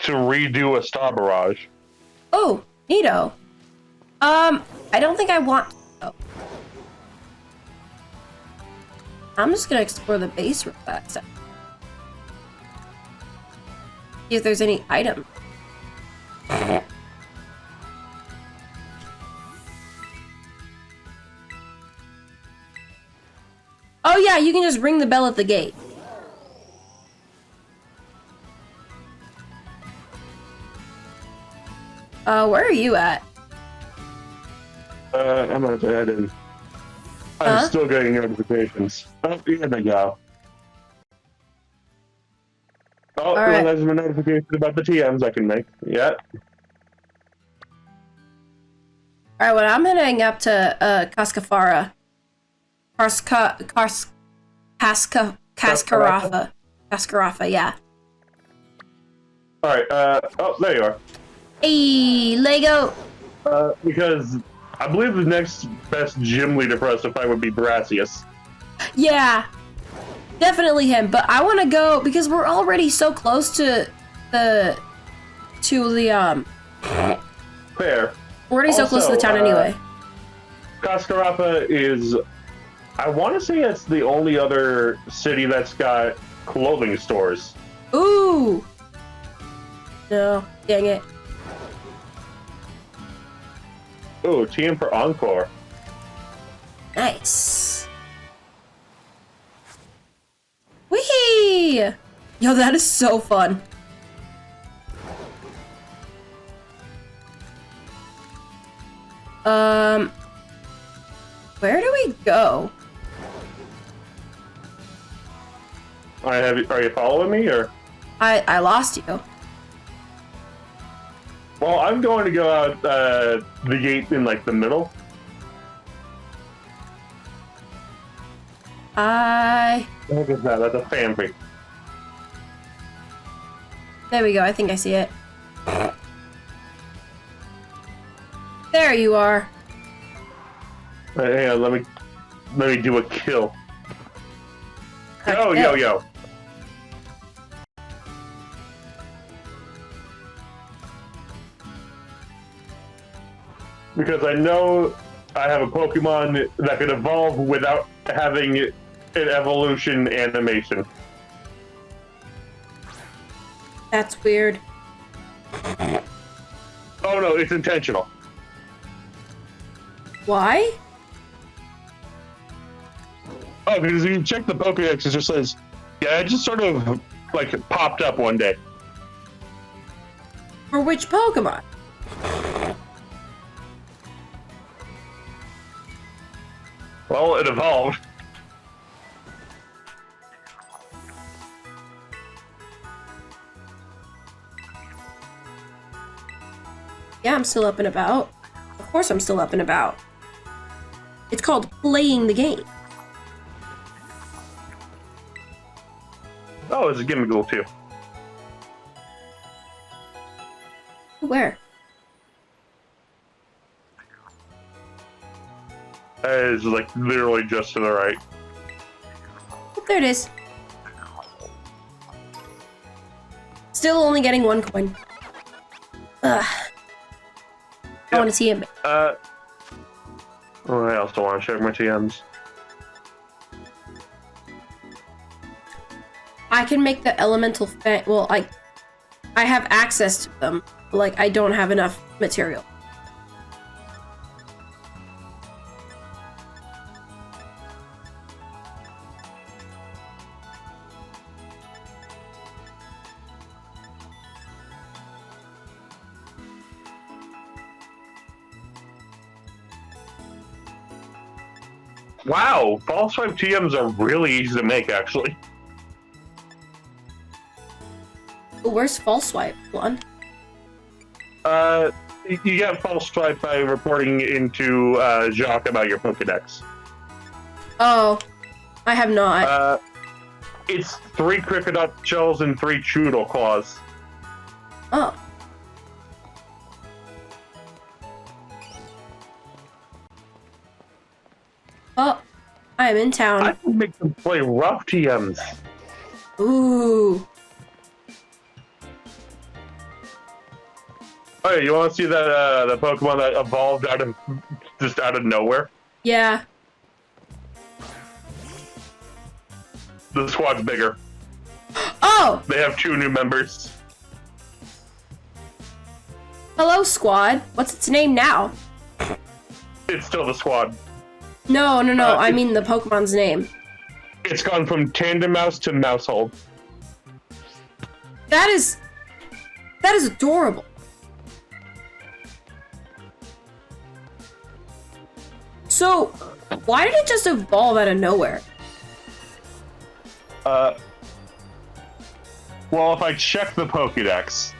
redo a Star Barrage. Oh, neato. I don't think I want to. I'm just gonna explore the base real fast. See if there's any item. Oh yeah, you can just ring the bell at the gate. Where are you at? I'm gonna go ahead and... I'm still getting notifications. Oh, here they go. Oh, right. there's a notification about the TMs I can make. Yeah. Alright, well, I'm heading up to Cascafara. Cascarafa, yeah. Alright, oh, there you are. Hey, Lego! Because I believe the next best gym leader for us to fight would be Brassius. Yeah, definitely him. But I want to go because we're already so close to the Fair. We're already so close to the town anyway. Cascarafa is, I want to say it's the only other city that's got clothing stores. Ooh. No, dang it. Ooh, TM for Encore. Nice. Whee! Yo, that is so fun. Where do we go? Are you following me, or? I lost you. Well, I'm going to go out the gate in like the middle. Look at that. That's a fanfic. There we go. I think I see it. There you are. Hang on, let me do a kill. Okay. Yo. Because I know I have a Pokemon that can evolve without having an evolution animation. That's weird. Oh no, it's intentional. Why? Oh, because if you check the Pokédex, it just says, yeah, it just sort of like popped up one day. For which Pokemon? Well, it evolved. Yeah, I'm still up and about. Of course I'm still up and about. It's called playing the game. Oh, it's a Gimmighoul too. Where? It's like literally just to the right. Oh, there it is. Still only getting 1 coin. Ugh. I want to see him. I also want to check my TMs. I can make the elemental fang. Well, I have access to them. But, like, I don't have enough material. Wow, false swipe TMs are really easy to make, actually. Where's false swipe? One. You get false swipe by reporting into Jacques about your Pokédex. Oh, I have not. It's 3 Cricketot shells and 3 Choodle claws. Oh. Oh, I am in town. I can make them play rough TMs. Ooh. Oh, you want to see that the Pokemon that evolved out of nowhere? Yeah. The squad's bigger. Oh! They have 2 new members. Hello, squad. What's its name now? It's still the squad. No. I mean the Pokemon's name. It's gone from Tandem Mouse to Mousehold. That is adorable. So, why did it just evolve out of nowhere? Well, if I check the Pokédex.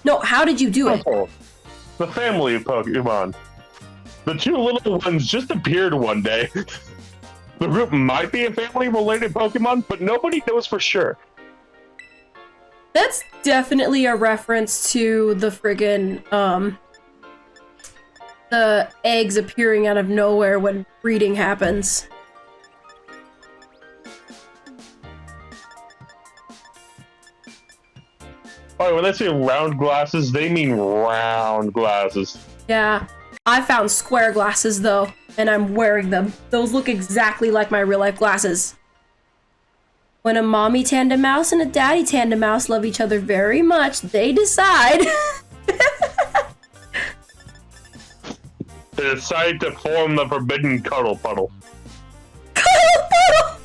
No, how did you do it? Oh, the family of Pokemon. The two little ones just appeared one day. The group might be a family-related Pokemon, but nobody knows for sure. That's definitely a reference to the friggin', the eggs appearing out of nowhere when breeding happens. Oh, when they say round glasses, they mean round glasses. Yeah, I found square glasses though, and I'm wearing them. Those look exactly like my real-life glasses. When a mommy tandem mouse and a daddy tandem mouse love each other very much, they decide... They decide to form the forbidden cuddle puddle. Cuddle puddle!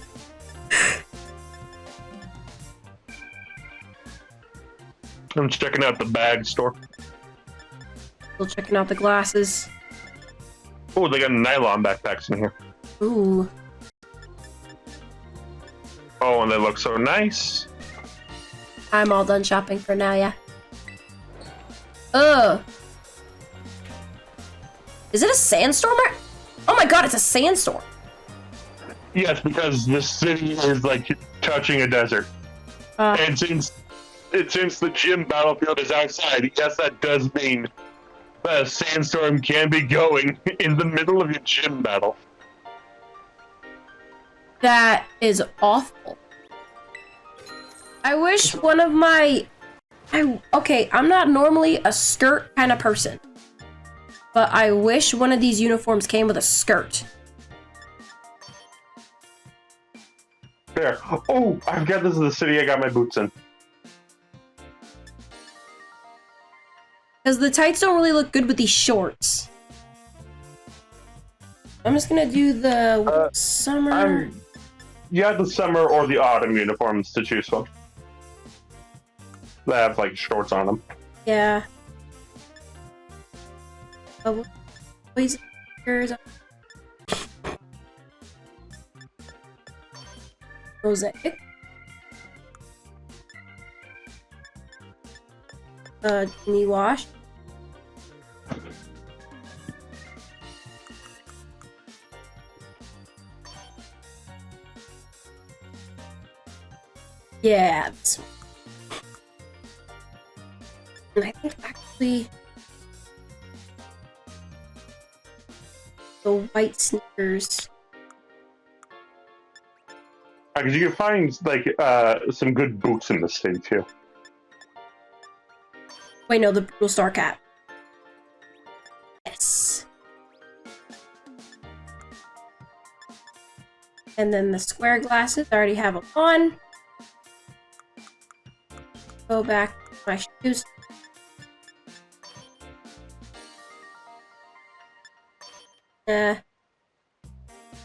I'm checking out the bag store. Still checking out the glasses. Oh, they got nylon backpacks in here. Ooh. Oh, and they look so nice. I'm all done shopping for now, yeah. Ugh. Is it a sandstorm? Oh my god, it's a sandstorm. Yes, because this city is like touching a desert. And since the gym battlefield is outside, yes, that does mean that a sandstorm can be going in the middle of your gym battle. That is awful. I wish one of my... Okay, I'm not normally a skirt kind of person. But I wish one of these uniforms came with a skirt. There. Oh, I forgot this is the city I got my boots in. Because the tights don't really look good with these shorts. I'm just gonna do the summer... You have the summer or the autumn uniforms to choose from. They have, like, shorts on them. Yeah. Oh, boys, girls. Mosaic. Knee wash. Yeah, this one. And I think actually the white sneakers. Because you can find, like, some good boots in the city, too. Wait, no, the Brutal Star Cap. Yes. And then the square glasses, I already have them on. Go back to my shoes.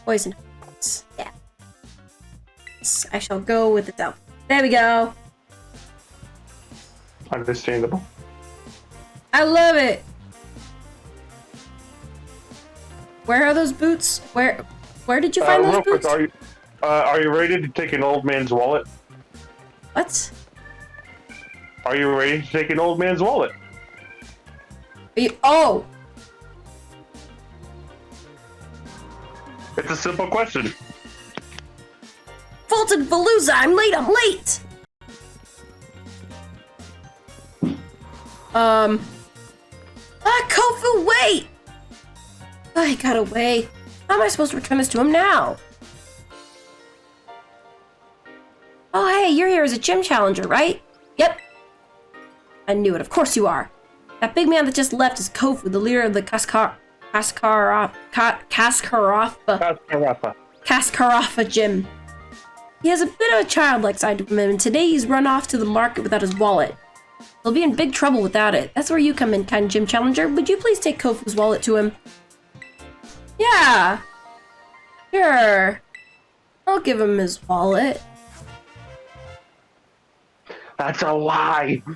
Poison hearts. Yeah. Yes, I shall go with it though. There we go. Understandable. I love it. Where are those boots? Where did you find those boots? Quick, are you ready to take an old man's wallet? What? Are you ready to take an old man's wallet? Oh! It's a simple question. Fulton Palooza! I'm late! Kofu, wait! I got away. How am I supposed to return this to him now? Oh, hey, you're here as a gym challenger, right? Yep. I knew it. Of course you are. That big man that just left is Kofu, the leader of the Kaskarafa gym. He has a bit of a childlike side to him, and today he's run off to the market without his wallet. He'll be in big trouble without it. That's where you come in, kind gym challenger. Would you please take Kofu's wallet to him? Yeah. Sure. I'll give him his wallet. That's a lie. He's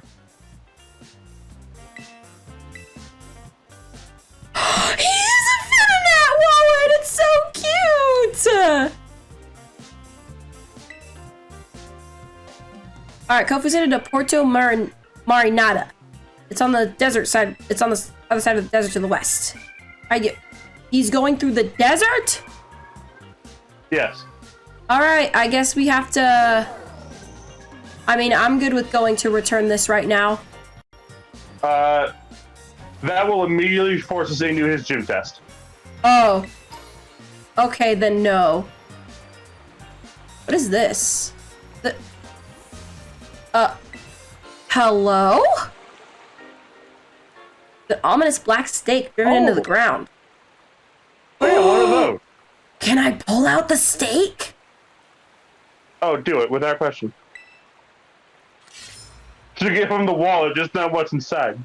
a fit in that wallet! It's so cute! Alright, Kofu's headed to Porto Marinada. It's on the desert side. It's on the other side of the desert to the west. He's going through the desert? Yes. Alright, I guess we have to... I mean, I'm good with going to return this right now. That will immediately force us into his gym test. Oh. Okay, then no. What is this? Hello? The ominous black stake driven into the ground. Oh, yeah, one of those. Can I pull out the stake? Oh, do it, without question. To give him the wallet, just not what's inside.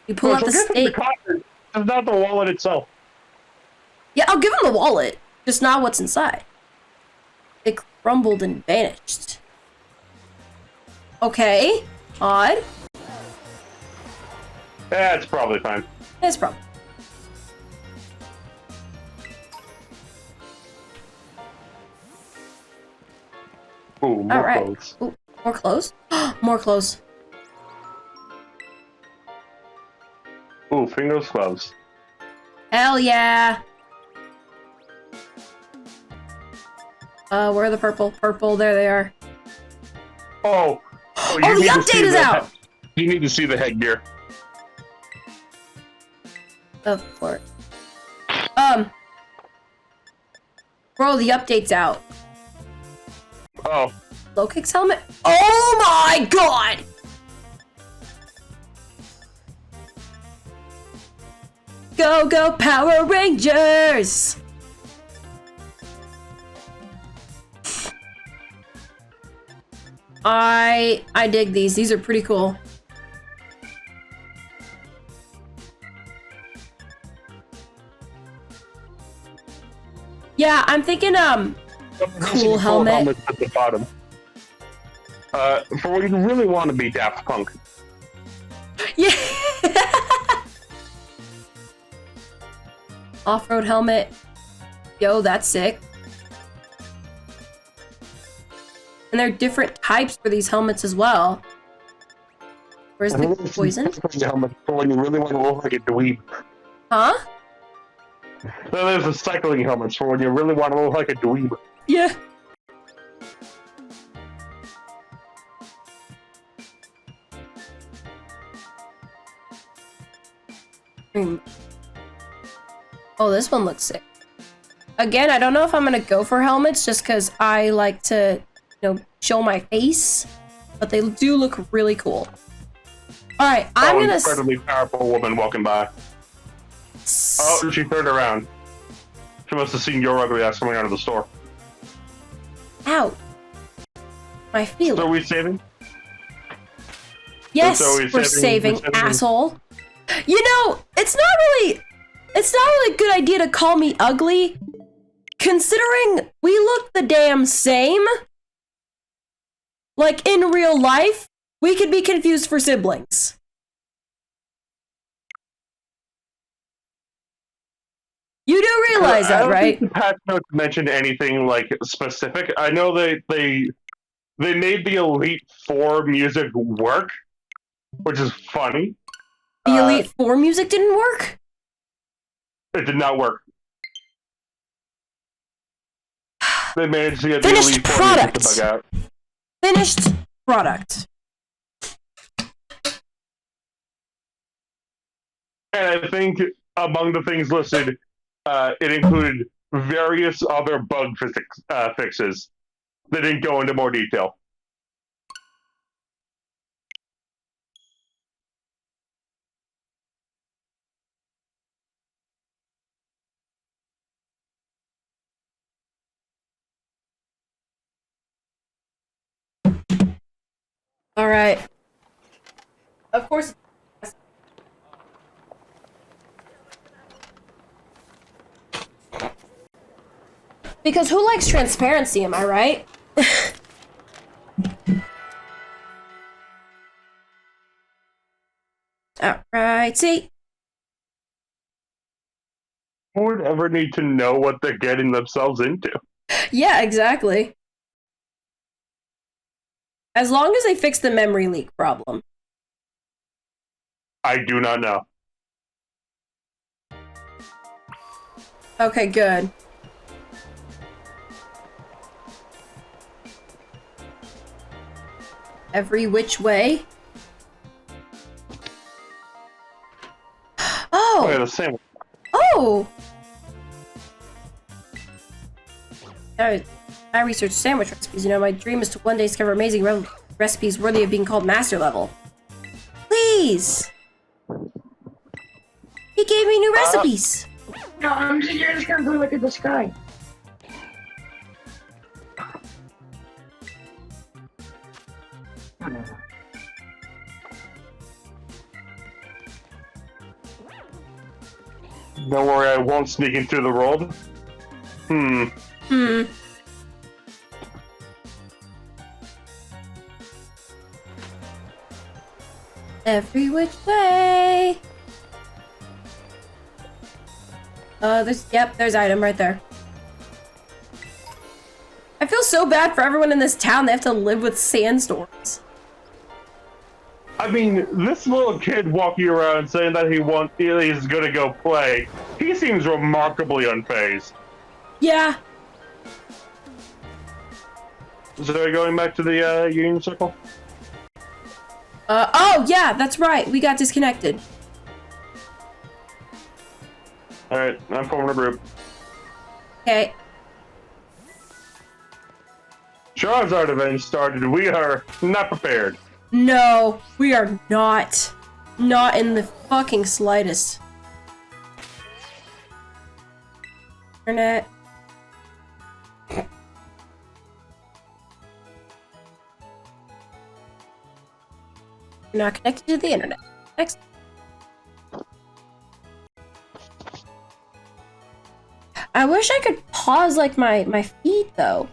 You pull out the stake. Just not the wallet itself. Yeah, I'll give him the wallet, just not what's inside. It crumbled and vanished. Okay, odd. That's probably fine. It's probably. Ooh, more All right. clothes. Ooh, more clothes? More clothes. Ooh, fingers gloves. Hell yeah. Where are the purple? Purple, there they are. Oh, Oh, the update is out! You need to see the headgear. Of course. Bro, the update's out. Oh. Low kicks helmet? Oh my god! Go, go, Power Rangers! I dig these. These are pretty cool. Yeah, I'm thinking, cool helmet. At the bottom. For when you really want to be Daft Punk. Yeah! Off-road helmet. Yo, that's sick. And there are different types for these helmets as well. Where's the poison? Helmet for when you really want to look like a dweeb. Huh? Then there's the cycling helmets for when you really want to look like a dweeb. Yeah. Oh, this one looks sick. Again, I don't know if I'm gonna go for helmets just because I like to, you know, show my face, but they do look really cool. All right, I'm gonna. Incredibly powerful woman walking by. Oh, she turned around. She must have seen your ugly ass coming out of the store. Ow. My feelings. So are we saving? Yes, we're saving, asshole. You know, it's not really a good idea to call me ugly, considering we look the damn same. Like, in real life, we could be confused for siblings. You do realize that, right? I don't think the patch notes mentioned anything, like, specific. I know they made the Elite Four music work, which is funny. The Elite Four music didn't work? It did not work. They managed to get the Finished Elite Four product. music to bug out. Finished product. And I think among the things listed, it included various other bug fixes. They didn't go into more detail. All right. Of course. Because who likes transparency, am I right? Alright, see? Who would ever need to know what they're getting themselves into? Yeah, exactly. As long as they fix the memory leak problem. I do not know. Okay, good. Every which way? Oh, yeah, Oh! the same. Oh! I research sandwich recipes. You know, my dream is to one day discover amazing recipes worthy of being called master level. Please! He gave me new recipes! No, I'm just gonna go look at the sky. Don't worry, I won't sneak into the world. Every which way. There's item right there. I feel so bad for everyone in this town. They have to live with sandstorms. I mean, this little kid walking around saying that he's gonna go play, he seems remarkably unfazed. Yeah. So going back to the Union Circle? Oh yeah, that's right. We got disconnected. Alright, I'm forming a group. Okay. Charizard event started. We are not prepared. No, we are not. Not in the fucking slightest. Internet. You're not connected to the internet. Next. I wish I could pause like my feed though.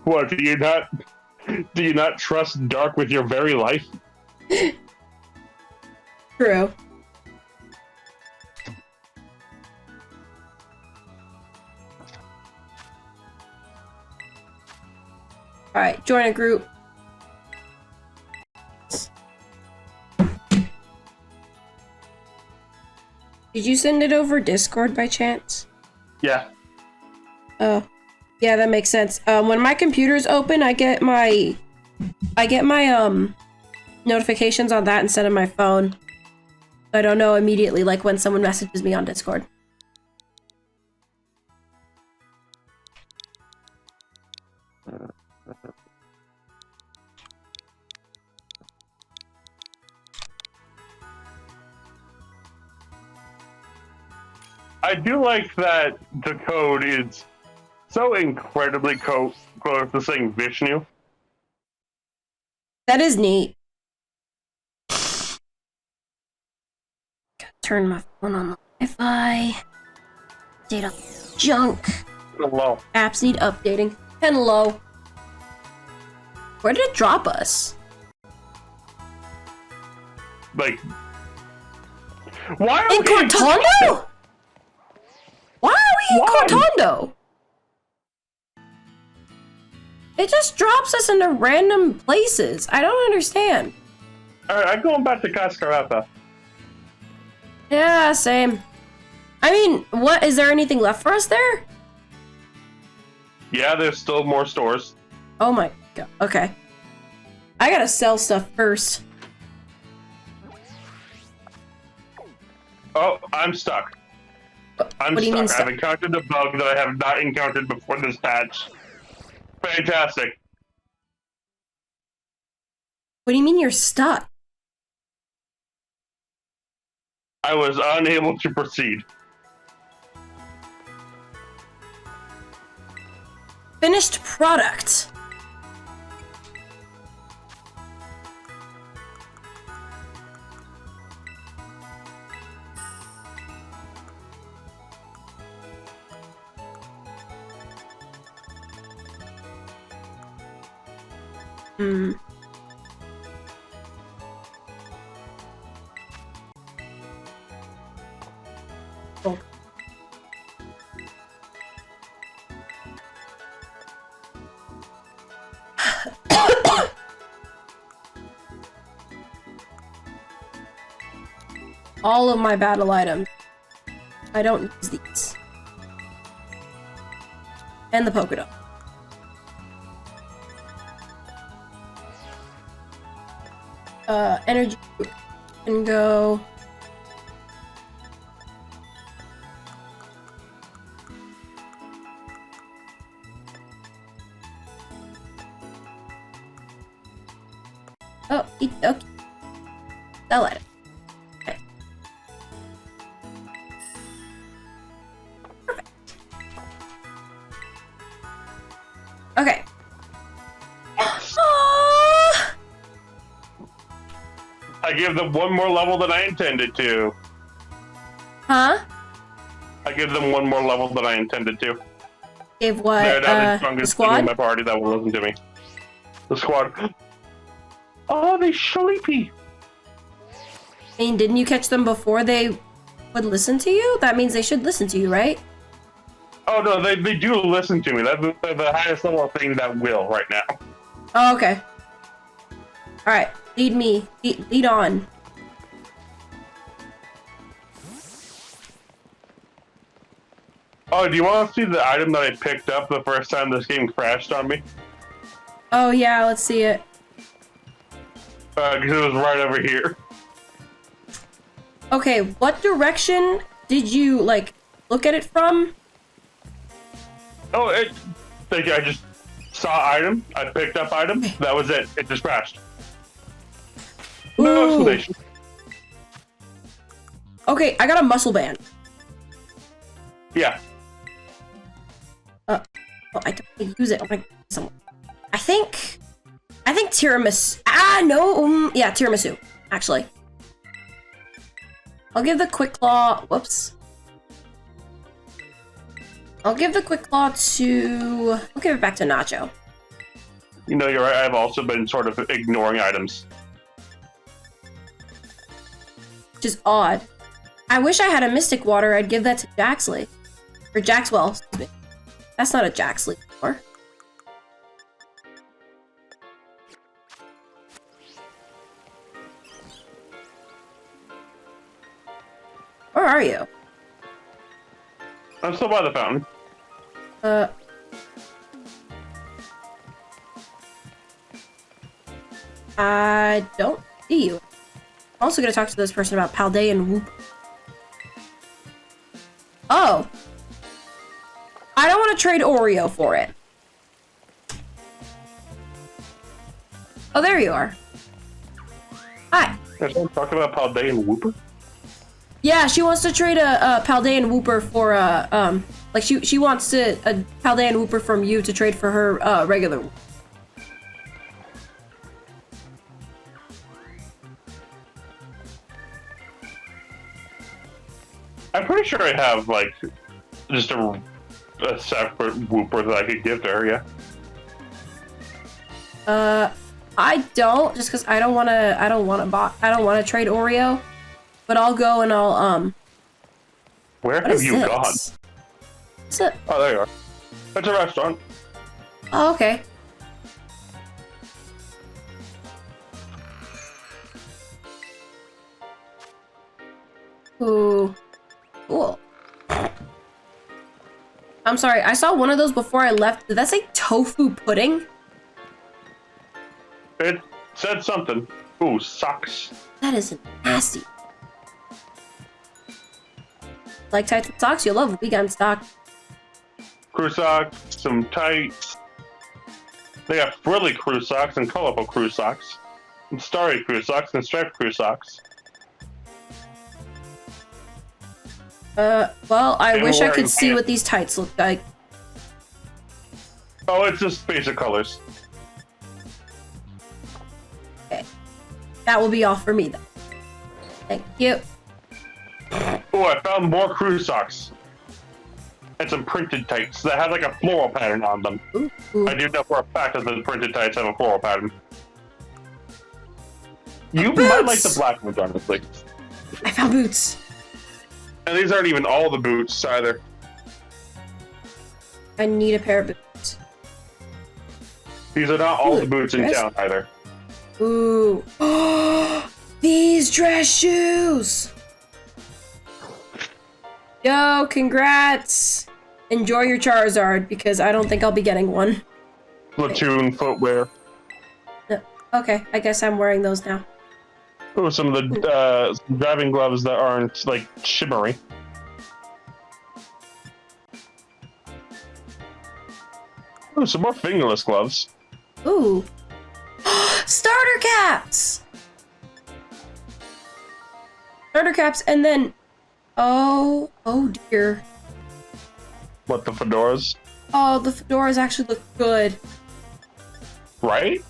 What, do you not trust Dark with your very life? True. Alright, join a group. Did you send it over Discord by chance? Yeah. Oh. Yeah, that makes sense. When my computer's open, I get my notifications on that instead of my phone. I don't know immediately, like when someone messages me on Discord. I do like that the code is so incredibly close to saying Vishnu. That is neat. Gotta turn my phone on the Wi-Fi. Data junk. Hello. Apps need updating. Hello. Where did it drop us? Like, why are In we Cortondo? Why are we in Cortondo? It just drops us into random places. I don't understand. Alright, I'm going back to Cascarata. Yeah, same. I mean, what? Is there anything left for us there? Yeah, there's still more stores. Oh my god. Okay. I gotta sell stuff first. Oh, I'm stuck. I'm What do you mean stuck. stuck? I've encountered a bug that I have not encountered before this patch. Fantastic. What do you mean you're stuck? I was unable to proceed. Finished product. Hmm. Cool. all of my battle items. I don't use these. And the polka dot. Energy can go. Oh, okay. I'll let it. Okay. Perfect. Okay. I give them one more level than I intended to. Huh? I give them one more level than I intended to. Gave what? They're now the The strongest thing squad? in my party that will listen to me. The squad. Oh, they sleepy. I mean, didn't you catch them before they would listen to you? That means they should listen to you, right? Oh no, they do listen to me. That's the highest level thing that will right now. Oh, okay. Alright, lead me. Lead on. Oh, do you want to see the item that I picked up the first time this game crashed on me? Oh yeah, let's see it. Because it was right over here. Okay, what direction did you, like, look at it from? Oh, I just saw item. I picked up item. That was it. It just crashed. No Ooh. explanation. Okay, I got a muscle band. Yeah. Oh, I don't use it. Oh my, someone. I think tiramisu. Ah, no. Yeah, tiramisu. Actually, I'll give the quick claw. Whoops. I'll give the quick claw to. I'll give it back to Nacho. You know, you're right. I've also been sort of ignoring items. Which is odd. I wish I had a Mystic Water. I'd give that to Jaxley. Or Jaxwell, excuse me. That's not a Jaxley anymore. Where are you? I'm still by the fountain. I don't see you. I'm also gonna talk to this person about Palday and Whoop. Oh! I don't want to trade Oreo for it. Oh, there you are. Hi. There's someone talking about Palday and Whooper? Yeah, she wants to trade a Palday and Whooper for like she wants to a Palday and Whooper from you to trade for her regular. I'm pretty sure I have like just a separate Whooper that I could give to her. Yeah. I don't, just because I don't want to trade Oreo, but I'll go and I'll Where what have is you this? gone? What's it? Oh, there you are. It's a restaurant. Oh, okay. Ooh. Cool. I'm sorry, I saw one of those before I left. Did that say tofu pudding? It said something. Ooh, socks. That is nasty. Like tights and socks, you'll love weekend stock. Crew socks, some tights. They got frilly crew socks and colorful crew socks. And starry crew socks and striped crew socks. Well, I And wish I wearing could see pants. what these tights look like. Oh, it's just basic colors. Okay. That will be all for me then. Thank you. Oh, I found more crew socks. And some printed tights that have like a floral pattern on them. Ooh, ooh. I do know for a fact that the printed tights have a floral pattern. You Boots! might like the black ones, honestly. I found boots. And these aren't even all the boots either. I need a pair of boots. These are not all Ooh, the boots in dress. town either. Ooh. These dress shoes! Yo, congrats! Enjoy your Charizard, because I don't think I'll be getting one. Platoon footwear. Okay, I guess I'm wearing those now. Oh, some of the driving gloves that aren't, like, shimmery. Oh, some more fingerless gloves. Ooh. Starter caps! Starter caps, and then... Oh dear. What, the fedoras? Oh, the fedoras actually look good. Right?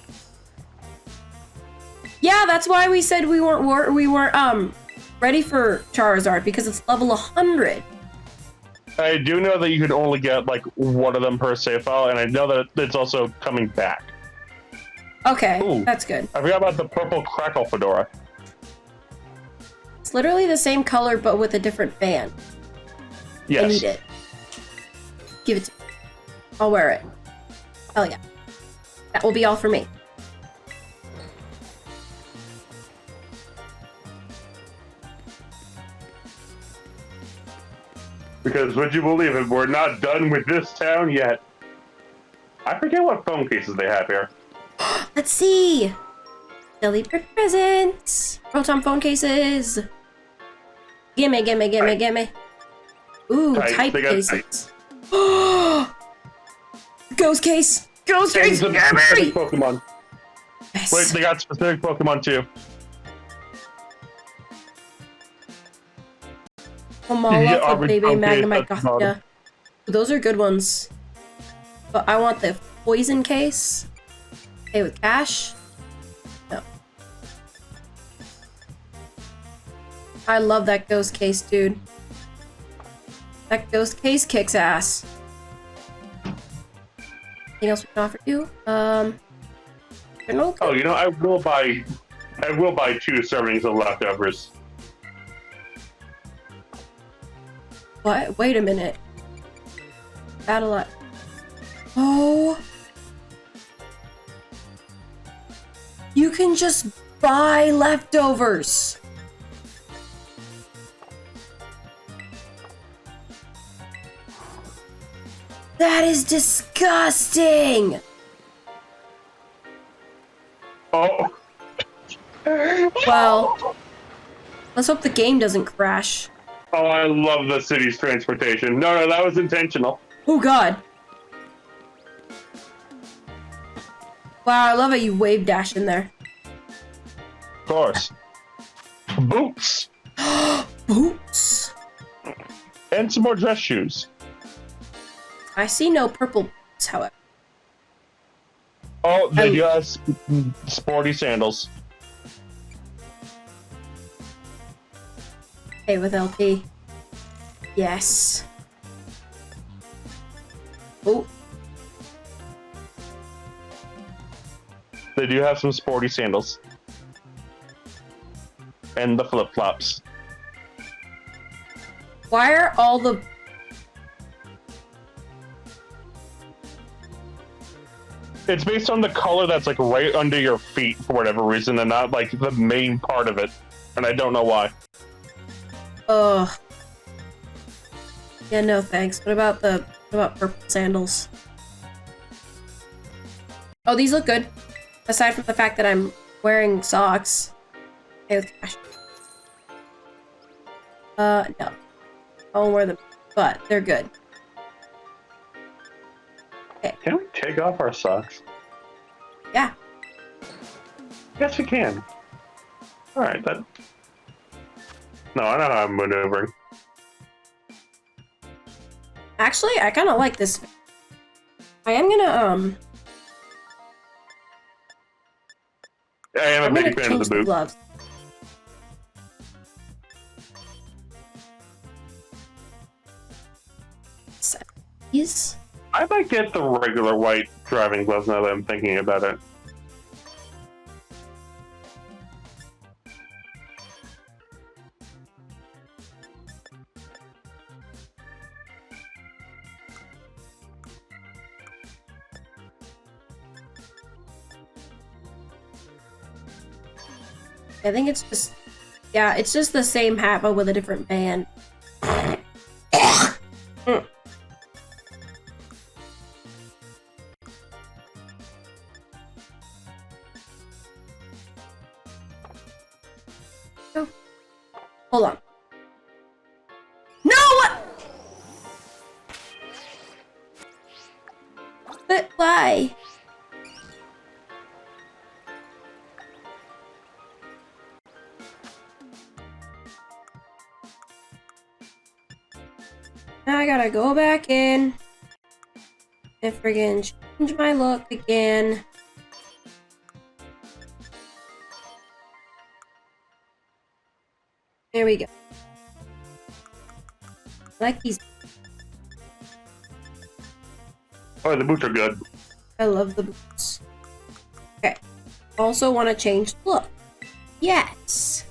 Yeah, that's why we said we weren't ready for Charizard, because it's level 100. I do know that you can only get, like, one of them per save file, and I know that it's also coming back. Okay, Ooh. that's good. I forgot about the purple crackle fedora. It's literally the same color, but with a different band. Yes. I need it. Give it to me. I'll wear it. Hell yeah. That will be all for me. Because would you believe it, we're not done with this town yet. I forget what phone cases they have here. Let's see. Silly presents. Proton phone cases. Gimme. Ooh, type cases. Ghost case. Ghost case. Gimme! Specific Pokemon. Yes. Wait, they got specific Pokemon too. Kamala for baby phone case, Magnemite that's Gotcha. Those are good ones. But I want the poison case. Pay with cash. No. I love that ghost case, dude. That ghost case kicks ass. Anything else we can offer you? General? Oh, you know, I will buy 2 servings of leftovers. What? Wait a minute. Battle. Oh. You can just buy leftovers. That is disgusting. Oh. Well, let's hope the game doesn't crash. Oh, I love the city's transportation. No, that was intentional. Oh god. Wow, I love how you wave dash in there. Of course. Boots. Boots. And some more dress shoes. I see no purple boots, however. Oh, they do have sporty sandals. Okay, with LP. Yes. Oh. They do have some sporty sandals. And the flip-flops. Why are all the... It's based on the color that's like right under your feet for whatever reason and not like the main part of it. And I don't know why. Ugh. Yeah, no thanks. What about purple sandals? Oh, these look good. Aside from the fact that I'm wearing socks. Okay, with cash. No. I won't wear them, but they're good. Okay. Can we take off our socks? Yeah. Yes, we can. Alright, that... No, I know how I'm maneuvering. Actually, I kind of like this. I am gonna, I am I'm a gonna big fan of change the boot. gloves. Set these. I might get the regular white driving gloves now that I'm thinking about it. I think it's just, yeah, it's just the same hat but with a different band. go. Hold on. No! But why? Now I gotta go back in and friggin' change my look again. There we go. I like these. Oh, the boots are good. I love the boots. Okay. Also want to change the look. Yes.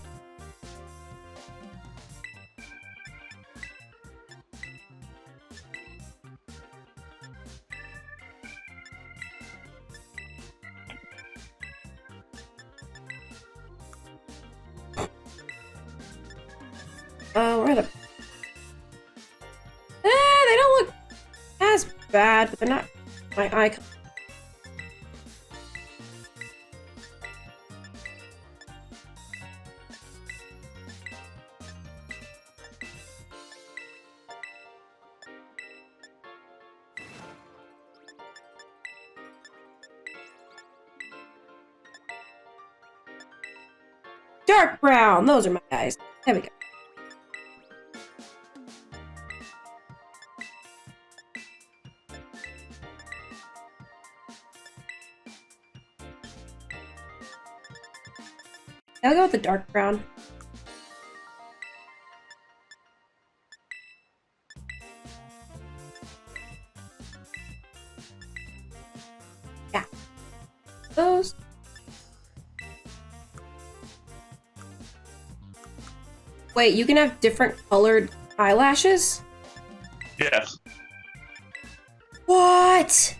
Where are the... they don't look as bad, but they're not my icon. Dark brown, those are my eyes. There we go. I'll go with the dark brown. Yeah. Those. Wait, you can have different colored eyelashes? Yes. What?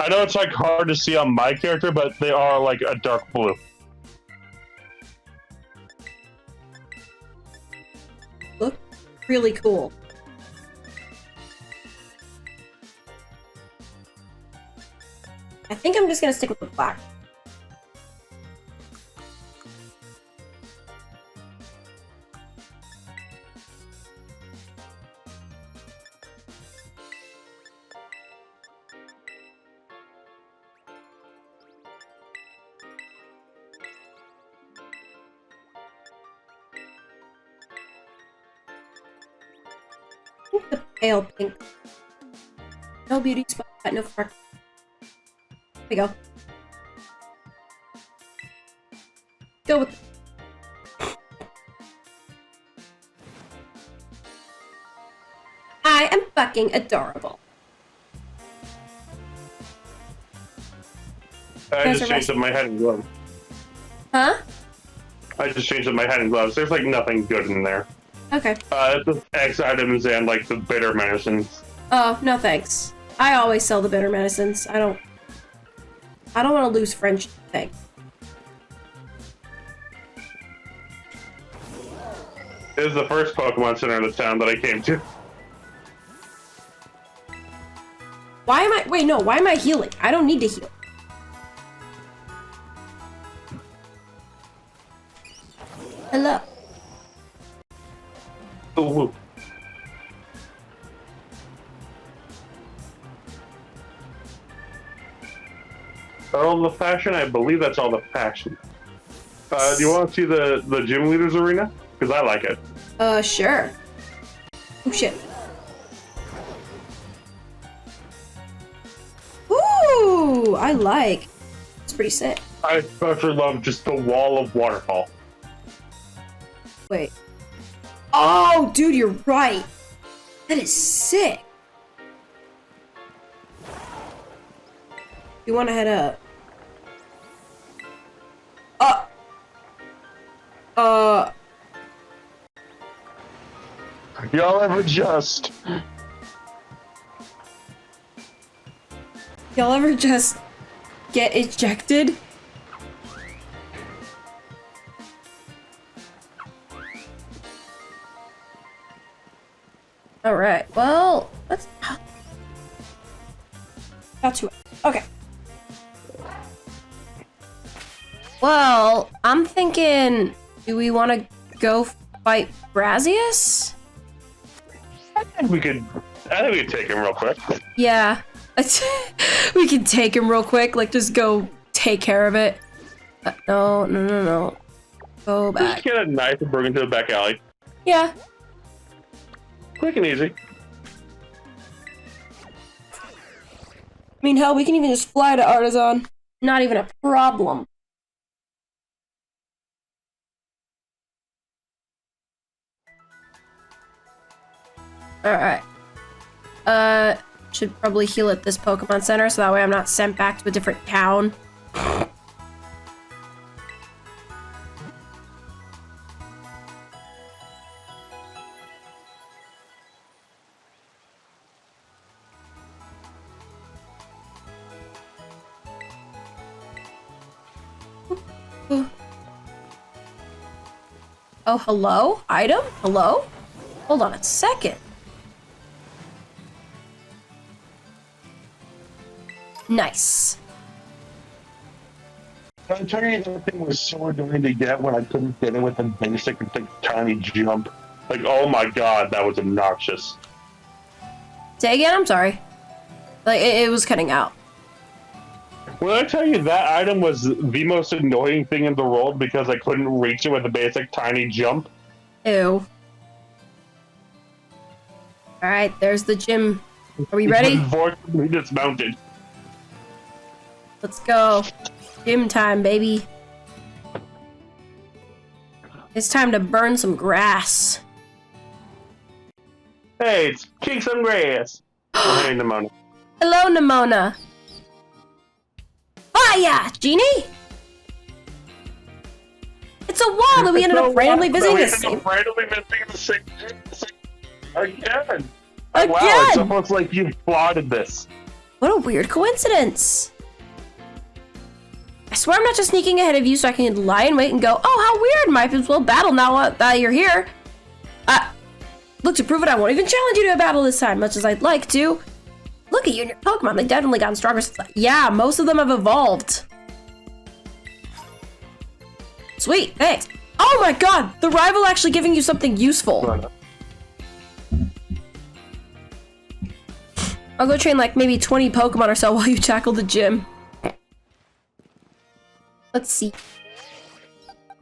I know it's like hard to see on my character, but they are like a dark blue. Look really cool. I think I'm just gonna stick with the black. The pale pink. No beauty spot, no freckles. There we go. Go with. I am fucking adorable. I just changed up my head and gloves. Huh? I just changed up my head and gloves. There's like nothing good in there. Okay. The X items and like the bitter medicines. Oh, no thanks. I always sell the bitter medicines. I don't want to lose friendship. Thanks. This is the first Pokemon Center in the town that I came to. Why am I- wait, no, why am I healing? I don't need to heal. Hello. Ooh. All the fashion? I believe that's all the fashion. Do you want to see the gym leaders arena? Because I like it. Sure. Oh, shit. Ooh, I like. It's pretty sick. I especially love just the wall of waterfall. Wait. Oh, dude, you're right. That is sick. You want to head up? Y'all ever just... Y'all ever just get ejected? Alright, well, let's... Not too... Okay. Well, I'm thinking Do we want to go fight Brazius? I think we could take him real quick. Yeah. We can take him real quick. Like, just go take care of it. No. Go back. Just get a knife and bring him to the back alley. Yeah. Quick and easy. I mean, hell, we can even just fly to Artisan. Not even a problem. Alright. Should probably heal at this Pokemon Center so that way I'm not sent back to a different town. Oh, hello? Item? Hello? Hold on a second. Nice. I'm telling you, that thing was so annoying to get when I couldn't get it with a basic tiny jump. Like, oh my god, that was obnoxious. Say again? I'm sorry. Like, it was cutting out. When I tell you that item was the most annoying thing in the world because I couldn't reach it with a basic tiny jump. Ew. Alright, there's the gym. Are we ready? Unfortunately, dismounted. Let's go. Gym time, baby. It's time to burn some grass. Hey, it's kick some grass. Oh, hey, Nimona. Hello, Nimona. Hiya, Genie! It's a wall that we ended up randomly visiting the same. Again. Again! Wow, it's almost like you plotted this. What a weird coincidence. I swear I'm not just sneaking ahead of you so I can lie in wait and go, oh, how weird, might as well battle now that you're here. Look, to prove it, I won't even challenge you to a battle this time, much as I'd like to. Look at you and your Pokemon, they've definitely gotten stronger since yeah, most of them have evolved. Sweet, thanks. Oh my god, the rival actually giving you something useful. I'll go train like maybe 20 Pokemon or so while you tackle the gym. Let's see.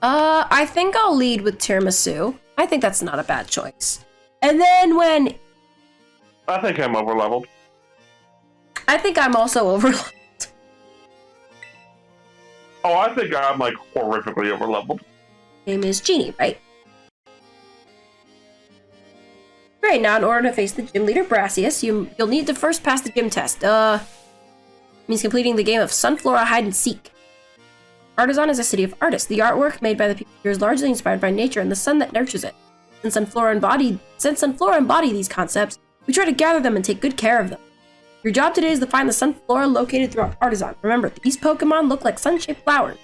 I think I'll lead with Tiramisu. I think that's not a bad choice. And then when... I think I'm overleveled. I think I'm also overleveled. Oh, I think I'm like horrifically overleveled. Name is Genie, right? Great, now in order to face the gym leader Brazius, you'll need to first pass the gym test. Means completing the game of Sunflora Hide and Seek. Artisan is a city of artists. The artwork made by the people here is largely inspired by nature and the sun that nurtures it. Since Sunflora embody these concepts, we try to gather them and take good care of them. Your job today is to find the Sunflora located throughout Artisan. Remember, these Pokemon look like sun-shaped flowers.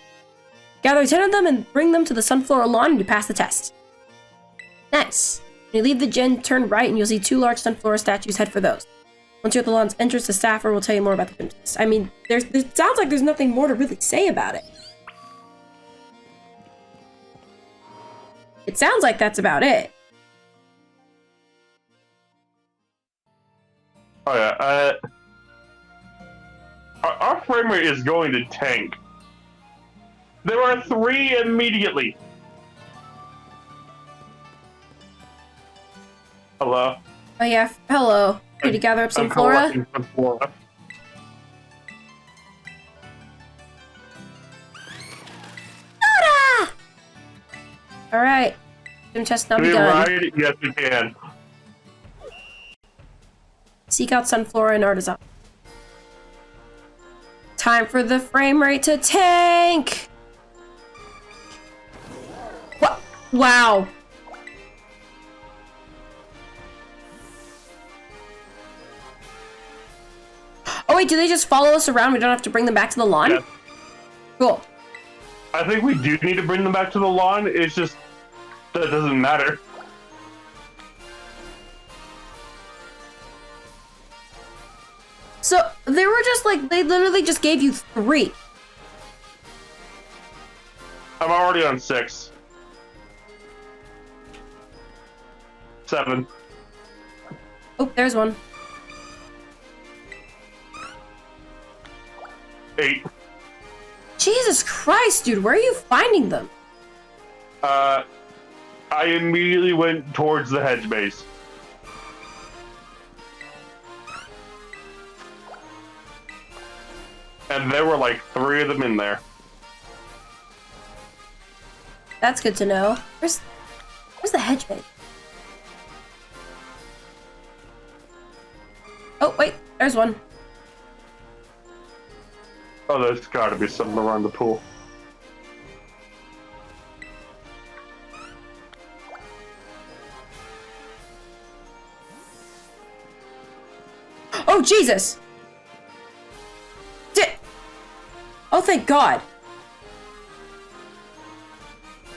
Gather 10 of them and bring them to the Sunflora lawn and you pass the test. Nice. When you leave the gym, turn right and you'll see 2 large Sunflora statues. Head for those. Once you're at the lawn's entrance, the staffer will tell you more about the gym test. I mean, it sounds like there's nothing more to really say about it. It sounds like that's about it. Oh yeah, our frame rate is going to tank. There are 3 immediately. Hello? Oh yeah, hello. Did you gather up some flora? Soda! Alright. Gym test now begun. Right? Yes, we can. Seek out Sunflora and Artisan. Time for the frame rate to tank! What? Wow. Oh wait, do they just follow us around? We don't have to bring them back to the lawn? Yes. Cool. I think we do need to bring them back to the lawn. It's just that it doesn't matter. So, they were just like, they literally just gave you 3. I'm already on 6. 7. Oh, there's one. 8. Jesus Christ, dude, where are you finding them? I immediately went towards the hedge base. And there were like 3 of them in there. That's good to know. Where's the hedge base? Oh, wait, there's one. Oh, there's gotta be something around the pool. Oh, Jesus! Oh, thank God.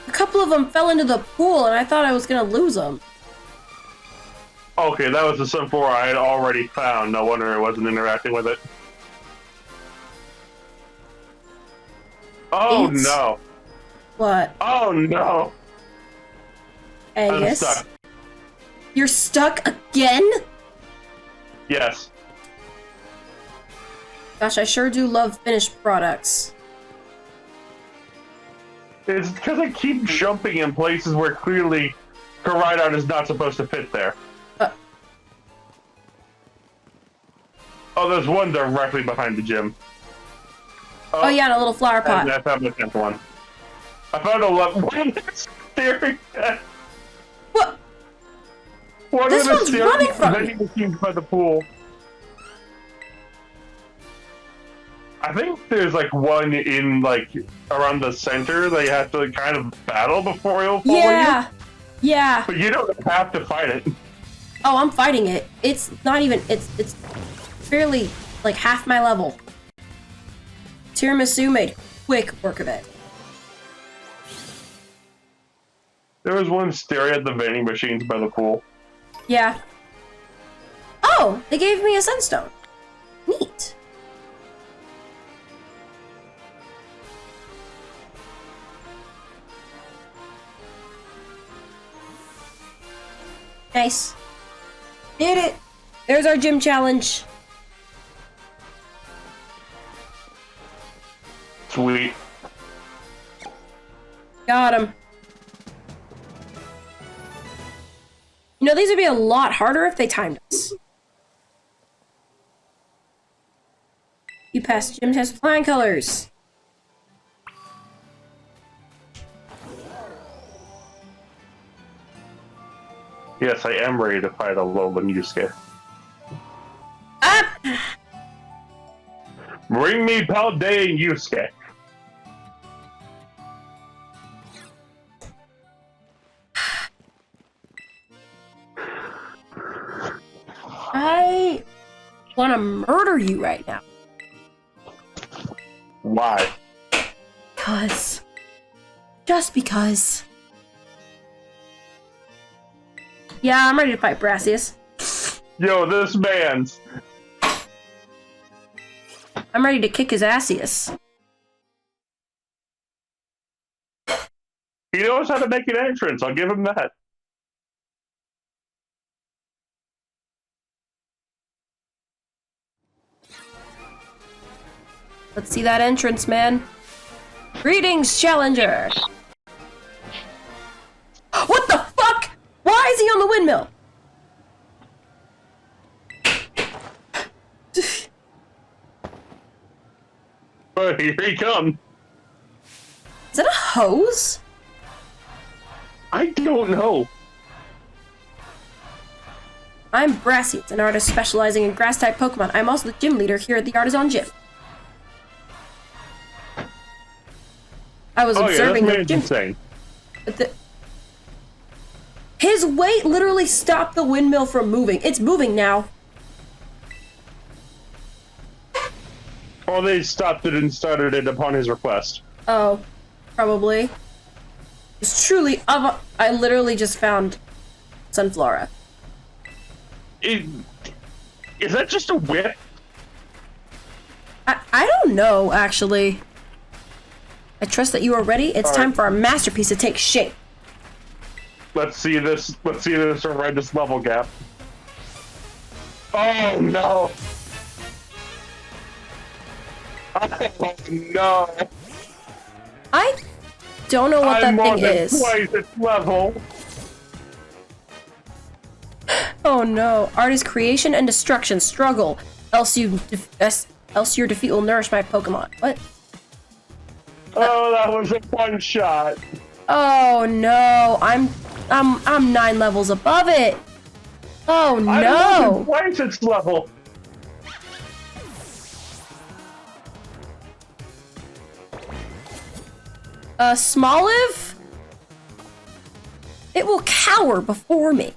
A couple of them fell into the pool, and I thought I was gonna lose them. Okay, that was the Sunflora I had already found. No wonder I wasn't interacting with it. Oh, It's- no. What? Oh, no. Angus? I'm stuck. You're stuck again? Yes. Gosh, I sure do love finished products. It's because I keep jumping in places where clearly Koraidon is not supposed to fit there. Oh, there's one directly behind the gym. Oh yeah, and a little flower pot. I found the 10th one. I found 11. One that's staring at... What? One This of them one's staring running at from the me. vending machines by the pool. I think there's like one in like around the center that you have to like, kind of battle before he'll follow you. Yeah. Yeah. But you don't have to fight it. Oh, I'm fighting it. It's not even, it's fairly like half my level. Tiramisu made quick work of it. There was one staring at the vending machines by the pool. Yeah. Oh, they gave me a sunstone. Neat. Nice. Did it. There's our gym challenge. Sweet. Got him. You know, these would be a lot harder if they timed us. You passed gym test with flying colors. Yes, I am ready to fight a Alolan Yusuke. Ah! Bring me Paldean Yusuke. I want to murder you right now. Why? Because. Just because. Yeah, I'm ready to fight Brassius. Yo, this man's... I'm ready to kick his assius. He knows how to make an entrance, I'll give him that. Let's see that entrance, man. Greetings, challenger! What the fuck? Why is he on the windmill? But here he comes. Is that a hose? I don't know. I'm Brassius, an artist specializing in grass-type Pokemon. I'm also the gym leader here at the Artisan Gym. I was observing the gym. Insane. His weight literally stopped the windmill from moving. It's moving now. Or they stopped it and started it upon his request. Oh, probably. It's truly I literally just found Sunflora. Is that just a whip? I don't know, actually. I trust that you are ready. It's time for our masterpiece to take shape. Let's see this horrendous level gap. Oh no! Oh no! I don't know what that thing is. Twice its level. Oh no! Artist creation and destruction struggle. Else your defeat will nourish my Pokemon. What? Oh, that was a fun shot. Oh no! I'm 9 levels above it. Oh no! I wasn't twice its level. Smoliv? It will cower before me.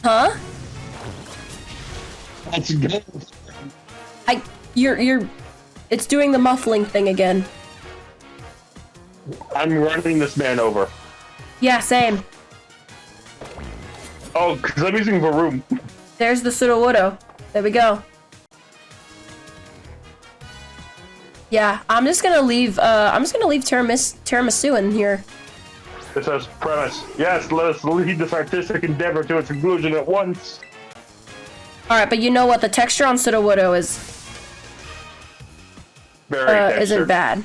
Huh? That's good. You're it's doing the muffling thing again. I'm running this man over. Yeah, same. Oh, because I'm using Varoom. There's the Sudowoodo. There we go. Yeah, I'm just gonna leave tiramisu in here. This has premise. Yes, let us lead this artistic endeavor to its conclusion at once. Alright, but you know what? The texture on Sudowoodo is Very isn't bad.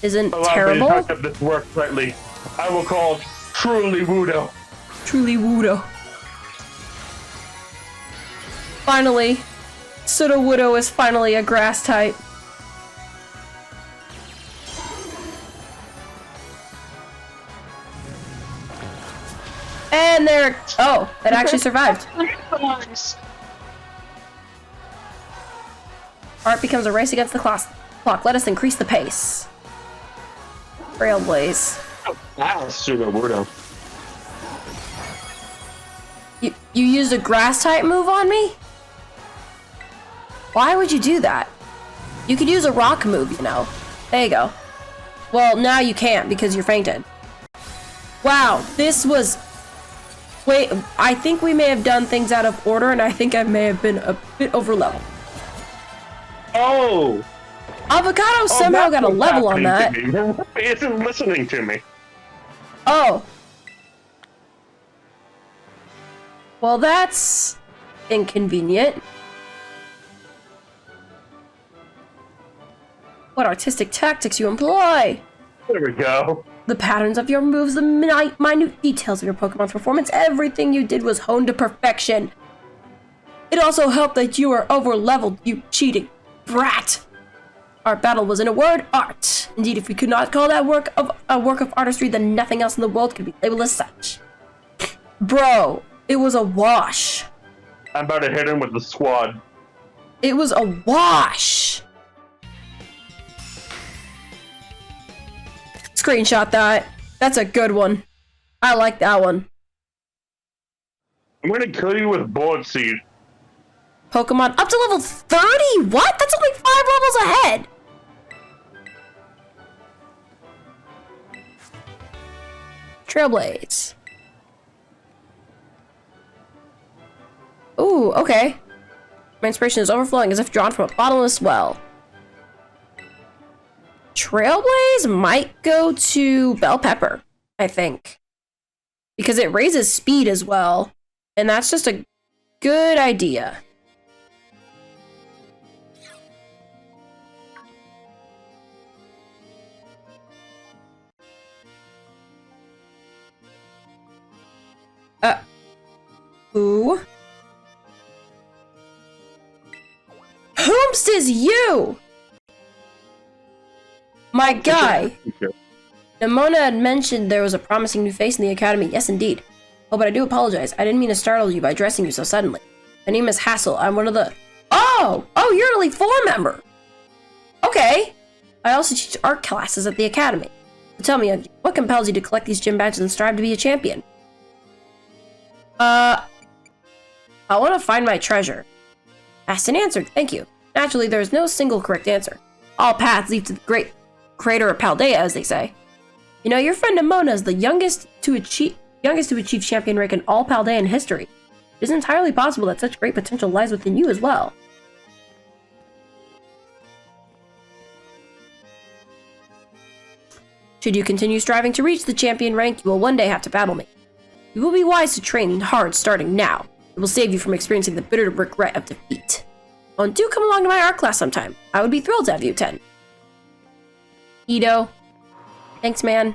Isn't Allow terrible. me to touch up this work slightly. I will call truly Wudo. Truly Wudo. Finally, Sudowoodo is finally a grass type. And there. Oh, it actually survived. Art becomes a race against the clock. Let us increase the pace. Trailblaze. Wow, Pseudo Wudo. You used a grass type move on me? Why would you do that? You could use a rock move, you know. There you go. Well, now you can't because you're fainted. Wow, this was... Wait, I think we may have done things out of order, and I think I may have been a bit over level. Oh! Avocado somehow got a level on that. He isn't listening to me. Oh. Well, that's inconvenient. What artistic tactics you employ! There we go. The patterns of your moves, the minute details of your Pokemon's performance, everything you did was honed to perfection. It also helped that you were over-leveled, you cheating brat. Our battle was, in a word, art. Indeed, if we could not call that a work of artistry, then nothing else in the world could be labeled as such. Bro, it was a wash. I'm about to hit him with the squad. It was a wash. Screenshot that. That's a good one. I like that one. I'm gonna kill you with Bullet Seed. Pokemon up to level 30? What? That's only 5 levels ahead. Trailblaze. Ooh, okay. My inspiration is overflowing as if drawn from a bottomless well. Trailblaze might go to Bell Pepper, I think. Because it raises speed as well. And that's just a good idea. Who? Whomst is you? My guy. Nimona had mentioned there was a promising new face in the academy. Yes, indeed. Oh, but I do apologize. I didn't mean to startle you by addressing you so suddenly. My name is Hassel. I'm one of the... Oh, you're an Elite Four member. Okay. I also teach art classes at the academy. So tell me, what compels you to collect these gym badges and strive to be a champion? I want to find my treasure. Asked and answered. Thank you. Naturally, there is no single correct answer. All paths lead to the great crater of Paldea, as they say. You know, your friend Nimona is the youngest to achieve champion rank in all Paldean history. It is entirely possible that such great potential lies within you as well. Should you continue striving to reach the champion rank, you will one day have to battle me. You will be wise to train hard starting now. It will save you from experiencing the bitter regret of defeat. Oh, and do come along to my art class sometime. I would be thrilled to have you attend. Ito. Thanks, man.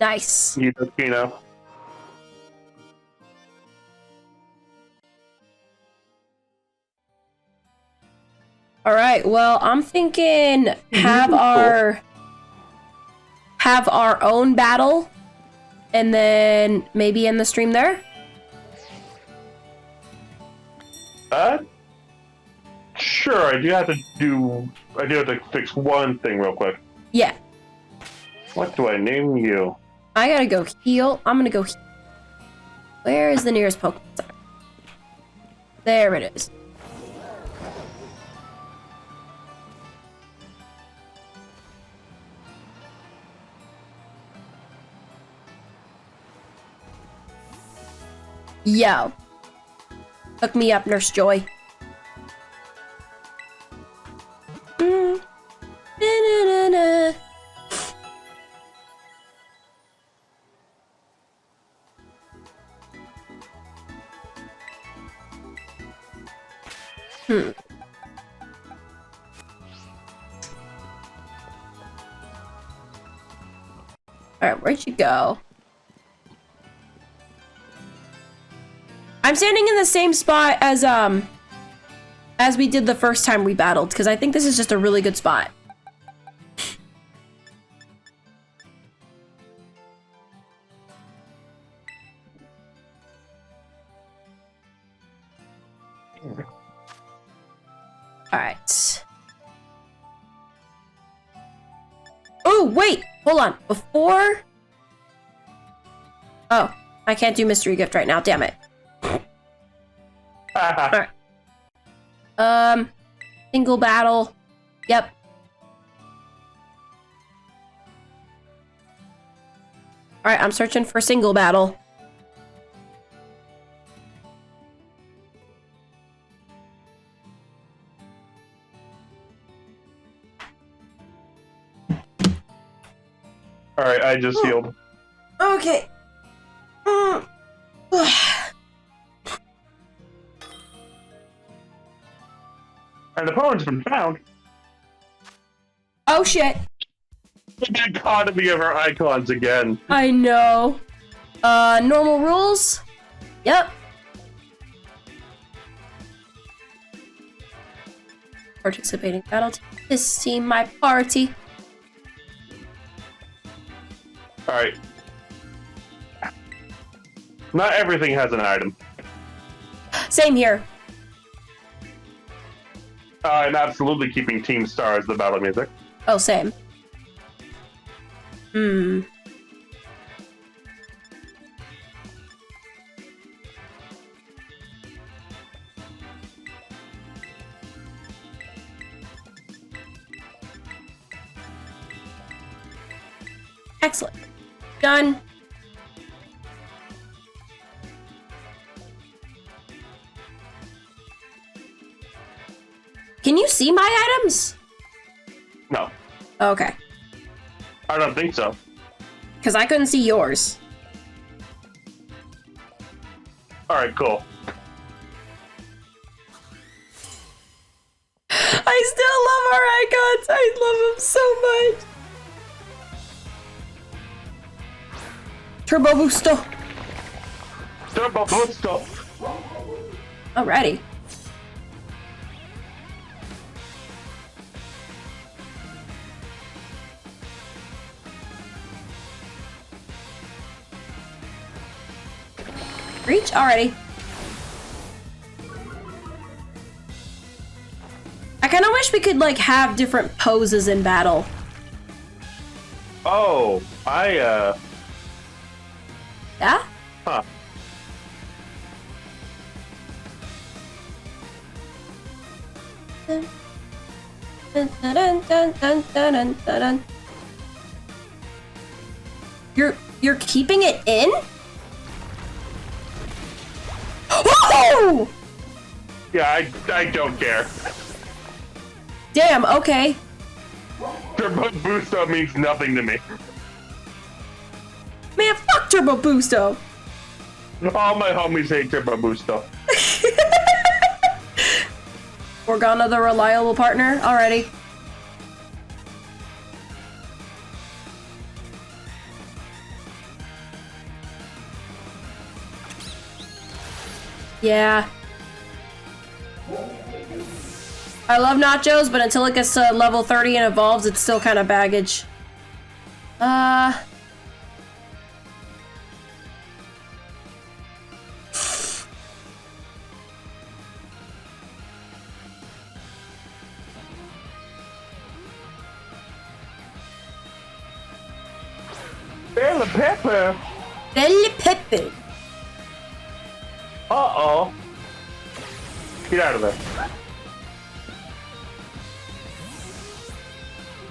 Nice. Ito. Alright, well, I'm thinking have our own battle and then maybe end the stream there. Sure, I do have to fix one thing real quick. Yeah. What do I name you? I gotta go heal. I'm gonna go heal. Where is the nearest Pokemon Center? There it is. Yo. Hook me up, Nurse Joy. Na-na-na-na. Alright, where'd you go? I'm standing in the same spot as we did the first time we battled, because I think this is just a really good spot. Alright. Oh, wait! Hold on. Before... Oh, I can't do mystery gift right now, damn it. Alright. Single battle. Yep. Alright, I'm searching for single battle. Alright, I just healed. Okay. An opponent's been found. Oh shit. The economy of our icons again. I know. Normal rules? Yep. Participating battle team. This team, my party. Alright. Not everything has an item. Same here. I'm absolutely keeping Team Star as the battle music. Oh, same. Excellent. Done. Can you see my items? No. Okay. I don't think so. Because I couldn't see yours. Alright, cool. I still love our icons. I love them so much. Turbo Booster. Turbo Booster. Alrighty. Reach already. I kind of wish we could like have different poses in battle. Oh, Yeah? Huh. Dun, dun, dun, dun, dun, dun, dun, dun. You're keeping it in? Whoa! Yeah, I don't care. Damn, okay. Turbo Boosto means nothing to me. Man, fuck Turbo Boosto! All my homies hate Turbo Boosto. Organa the reliable partner? Alrighty. Yeah. I love nachos, but until it gets to level 30 and evolves, it's still kind of baggage. Bella Pepper. Bella Pepper. Uh-oh. Get out of there.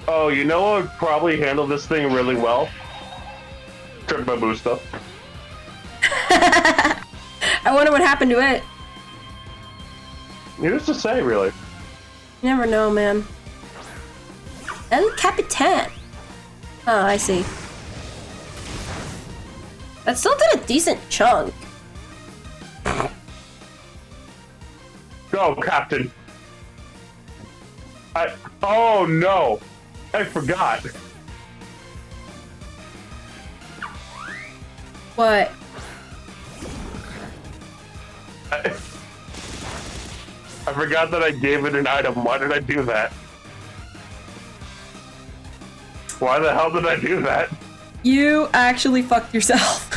Oh, you know what would probably handle this thing really well? Turbo Boosto. I wonder what happened to it. Who's to say, really? You never know, man. El Capitan. Oh, I see. That still did a decent chunk. Go, Captain. Oh no! I forgot. What? I forgot that I gave it an item. Why did I do that? Why the hell did I do that? You actually fucked yourself.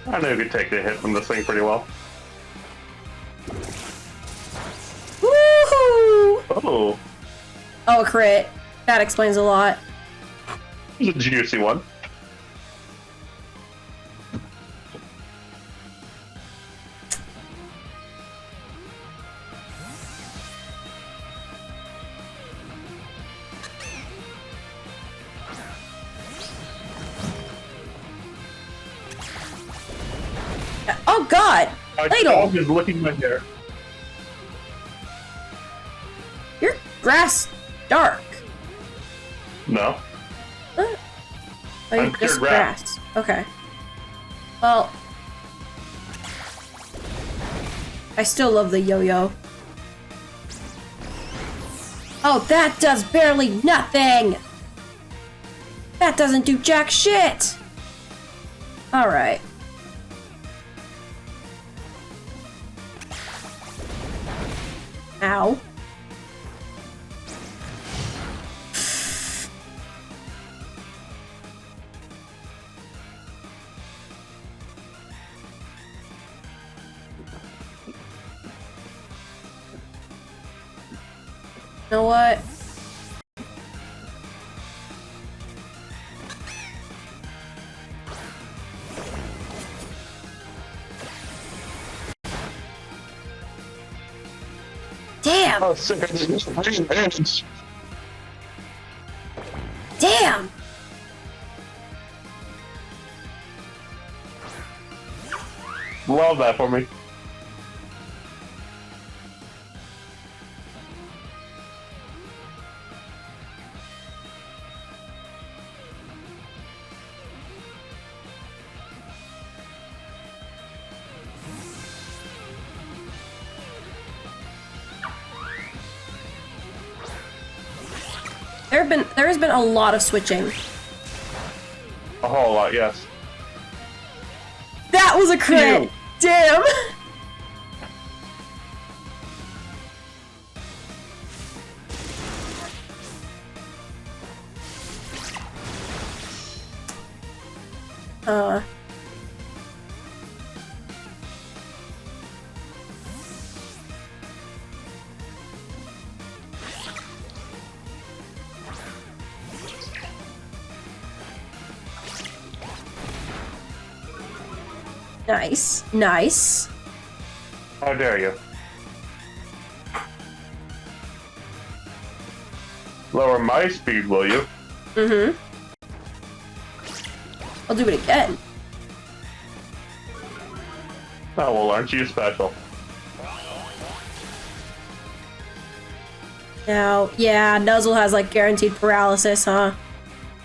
I know you could take the hit from this thing pretty well. Woohoo! Oh, Oh, a crit. That explains a lot. it's a juicy one. Oh god! My Ladle! dog is licking my hair. Your grass dark. No. Oh, you I'm pure just grass. Okay. Well, I still love the yo-yo. Oh, that does barely nothing! That doesn't do jack shit! Alright. Ow. You know what? Damn! Oh, sick. I just hands. Damn! Love that for me. There has been a lot of switching. A whole lot, yes. That was a crit! Ew. Damn! Nice. Nice. How dare you? Lower my speed, will you? Mm-hmm. I'll do it again. Oh, well, aren't you special? Now, yeah, Nuzzle has like guaranteed paralysis, huh?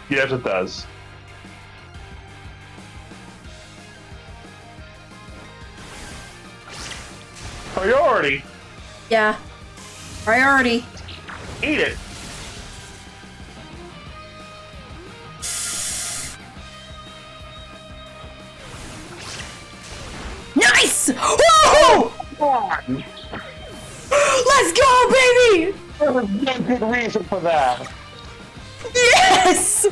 Yes, it does. Priority! Yeah. Priority. Eat it! Nice! Woo! Let's go, baby! There was no good reason for that. Yes!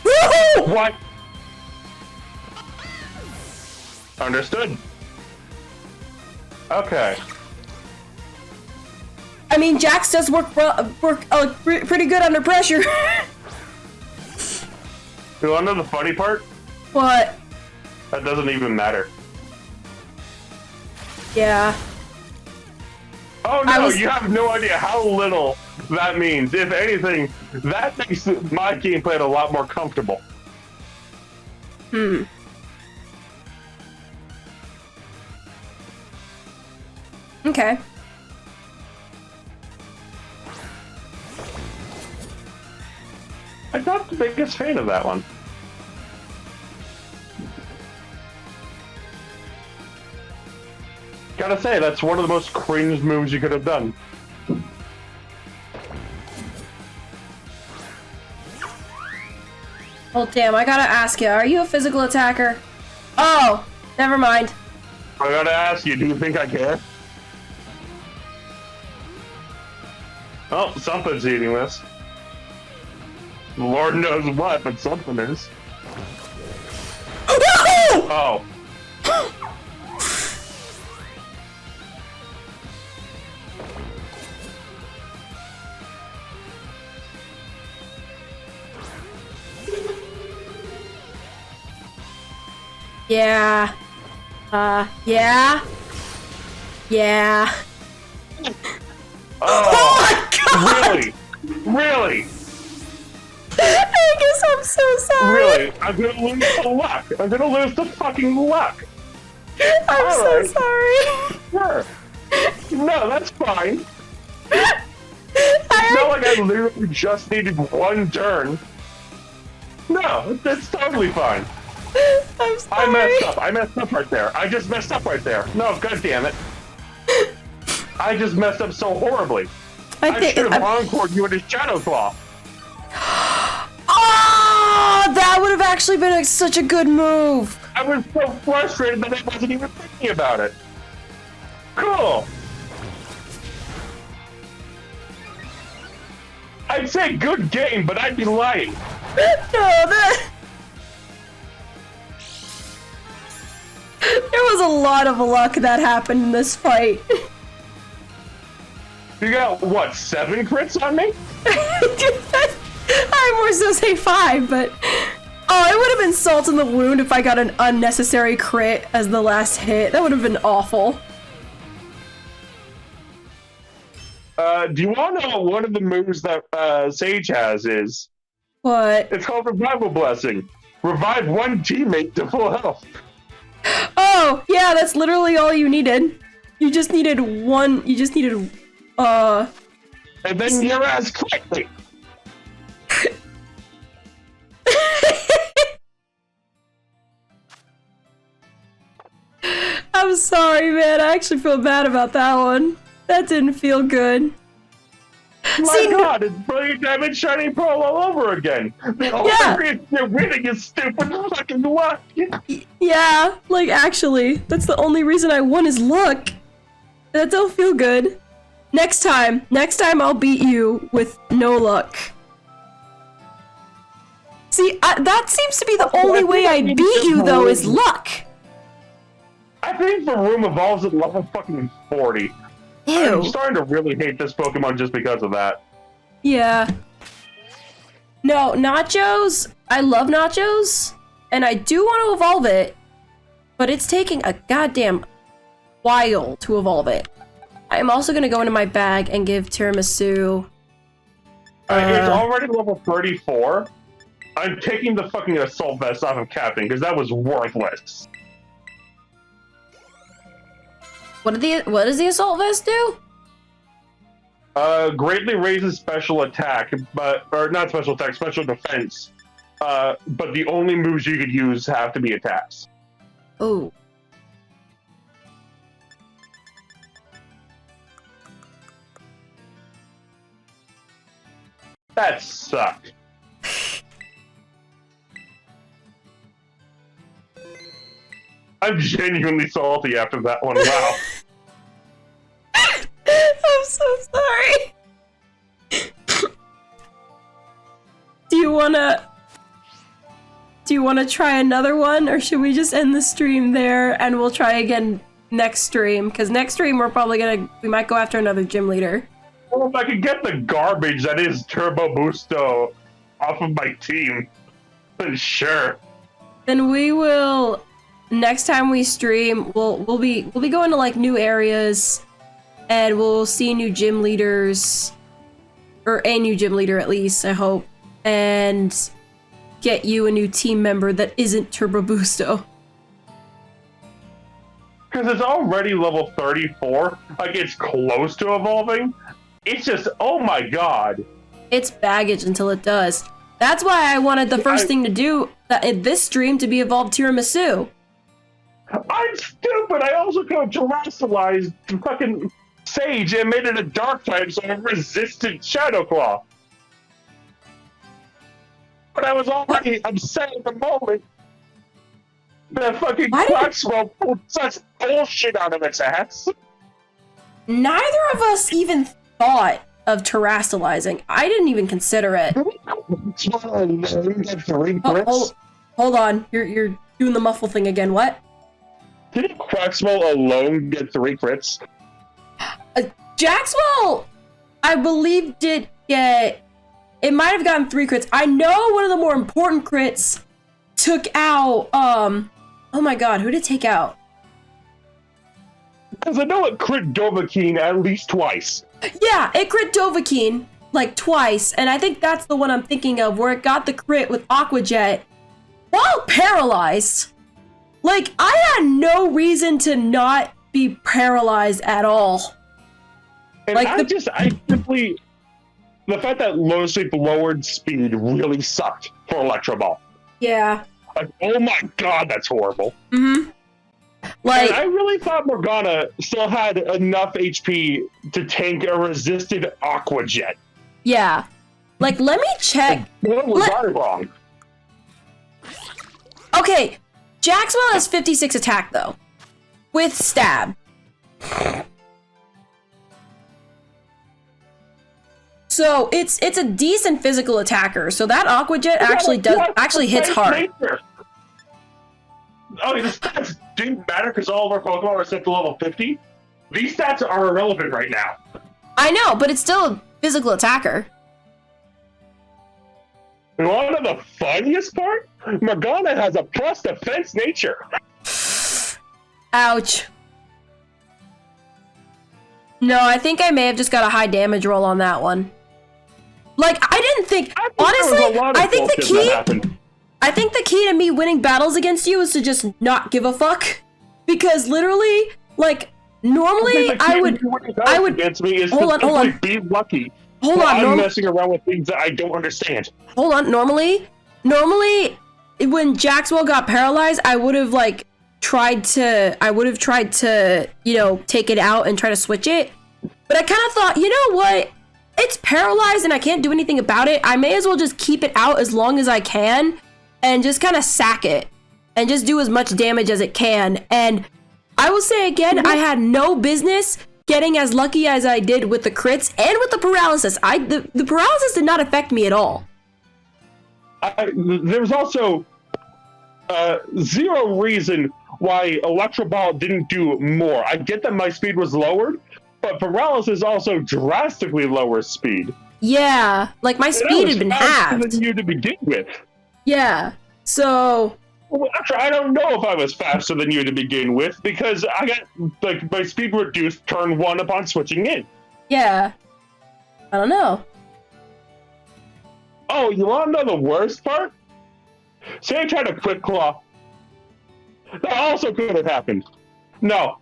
Woohoo! What? Understood. Okay. I mean, Jax does work pretty good under pressure. You wanna know the funny part? What? That doesn't even matter. Yeah. Oh no, you have no idea how little that means. If anything, that makes my gameplay a lot more comfortable. Hmm. Okay. I'm not the biggest fan of that one. Gotta say, that's one of the most cringe moves you could have done. Oh, damn, I gotta ask you, are you a physical attacker? Oh, never mind. I gotta ask you, do you think I care? Oh, something's eating this. Lord knows what, but something is. Oh. Yeah. Yeah. Yeah. Oh my god! Really? Really? I guess I'm so sorry. Really? I'm gonna lose the luck. I'm gonna lose the fucking luck. I'm All so right. sorry. Sure. No, that's fine. It's not like I literally just needed one turn. No, that's totally fine. I'm sorry. I messed up. I messed up right there. I just messed up right there. No, god damn it. I just messed up so horribly. I should have encored you with his Shadow Claw. Oh, that would have actually been such a good move. I was so frustrated that I wasn't even thinking about it. Cool. I'd say good game, but I'd be lying. No, there was a lot of luck that happened in this fight. You got, what, 7 crits on me? I more so say 5, but... Oh, it would have been salt in the wound if I got an unnecessary crit as the last hit. That would have been awful. Do you want to know what one of the moves that Sage has is? What? It's called Revival Blessing. Revive one teammate to full health. Oh, yeah, that's literally all you needed. You just needed one, and then your ass quickly. I'm sorry, man. I actually feel bad about that one. That didn't feel good. My god, it's brilliant damage shining pearl all over again. The only reason you're winning is stupid fucking luck. Yeah, like actually, that's the only reason I won is luck. That don't feel good. Next time I'll beat you with no luck. See, that seems to be the only way I beat you though is luck. I think the room evolves at level fucking 40. Ew. I'm starting to really hate this Pokemon just because of that. Yeah. No, Nachos, I love Nachos, and I do want to evolve it, but it's taking a goddamn while to evolve it. I'm also going to go into my bag and give Tiramisu It's already level 34. I'm taking the fucking assault vest off of Captain because that was worthless. What does the assault vest do? Greatly raises special attack, or not special attack, special defense. But the only moves you could use have to be attacks. Oh. That sucked. I'm genuinely salty after that one. Wow. I'm so sorry. Do you wanna try another one, or should we just end the stream there and we'll try again next stream? Because next stream we might go after another gym leader. Well, if I could get the garbage that is Turbo Boosto off of my team, then sure. Then we will, next time we stream, we'll be going to like new areas, and we'll see new gym leaders, or a new gym leader at least, I hope, and get you a new team member that isn't Turbo Boosto. Because it's already level 34, like it's close to evolving. It's just, oh my god. It's baggage until it does. That's why I wanted the first thing to do in this stream to be evolved Tiramisu. I'm stupid. I also could have terrestrialized fucking Sage and made it a dark type so it resisted Shadow Claw. But I was already upset at the moment that fucking Quaxwell pulled such bullshit out of its ass. Neither of us even thought of terrestrializing. I didn't even consider it. Hold on. You're doing the muffle thing again. What? Didn't Quaxwell alone get 3 crits? Jaxwell, I believe, did get... It might have gotten 3 crits. I know one of the more important crits took out... Oh my god, who did it take out? Because I know it crit Dovahkiin at least twice. Yeah, it crit Dovahkiin, like, twice. And I think that's the one I'm thinking of, where it got the crit with Aqua Jet while paralyzed. Like, I had no reason to not be paralyzed at all. And like I simply... The fact that Low Sweep lowered speed really sucked for Electro Ball. Yeah. Like, oh my god, that's horrible. Mm-hmm. Like, and I really thought Morgana still had enough HP to tank a resisted Aqua Jet. Yeah. Like, let me check. What was I wrong? Okay, Jaxwell has 56 attack, though. With stab. So, it's a decent physical attacker, so that Aqua Jet actually hits hard. Oh, the stats didn't matter because all of our Pokemon are set to level 50? These stats are irrelevant right now. I know, but it's still a physical attacker. And one of the funniest part? Morgana has a plus defense nature. Ouch. No, I think I may have just got a high damage roll on that one. Like, I didn't think... Honestly, I think the key to me winning battles against you is to just not give a fuck. Because literally, like, normally I would against me is hold on. Be lucky. I'm messing around with things that I don't understand. Hold on. Normally, when Jaxwell got paralyzed, I would have tried to, you know, take it out and try to switch it. But I kind of thought, you know what? It's paralyzed and I can't do anything about it. I may as well just keep it out as long as I can and just kind of sack it and just do as much damage as it can. And I will say again, I had no business getting as lucky as I did with the crits and with the paralysis. The paralysis did not affect me at all. There was also zero reason why Electro Ball didn't do more. I get that my speed was lowered, but paralysis also drastically lowers speed. Yeah, like my speed had been halved. Than you to begin with. Yeah, so... Well, actually, I don't know if I was faster than you to begin with, because I got, like, my speed reduced turn 1 upon switching in. Yeah. I don't know. Oh, you want to know the worst part? Say I tried a quick claw. That also could have happened. No.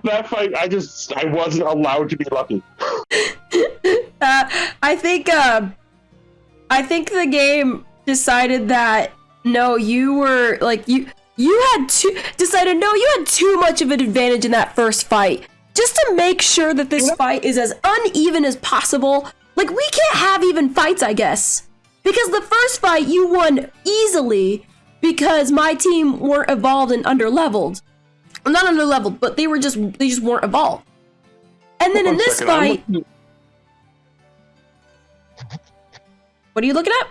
That fight, I wasn't allowed to be lucky. I think the game decided that no, you were like you had too much of an advantage in that first fight. Just to make sure that this fight is as uneven as possible. Like, we can't have even fights, I guess. Because the first fight you won easily because my team weren't evolved and underleveled. Well, not underleveled, but they just weren't evolved. And then in this fight, what are you looking at?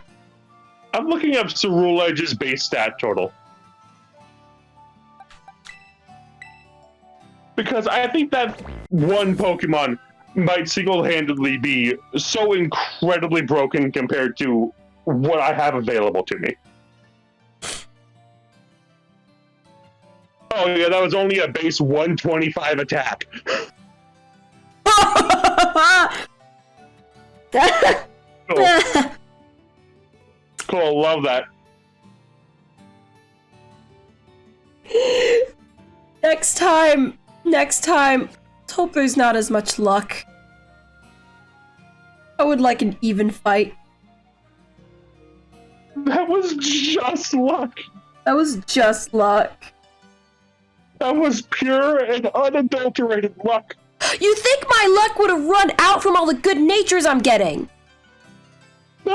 I'm looking up Cerule Edge's base stat total. Because I think that one Pokemon might single-handedly be so incredibly broken compared to what I have available to me. Oh yeah, that was only a base 125 attack. Cool. Cool, love that. Next time, let's hope there's not as much luck. I would like an even fight. That was just luck. That was just luck. That was pure and unadulterated luck. You think my luck would have run out from all the good natures I'm getting? No,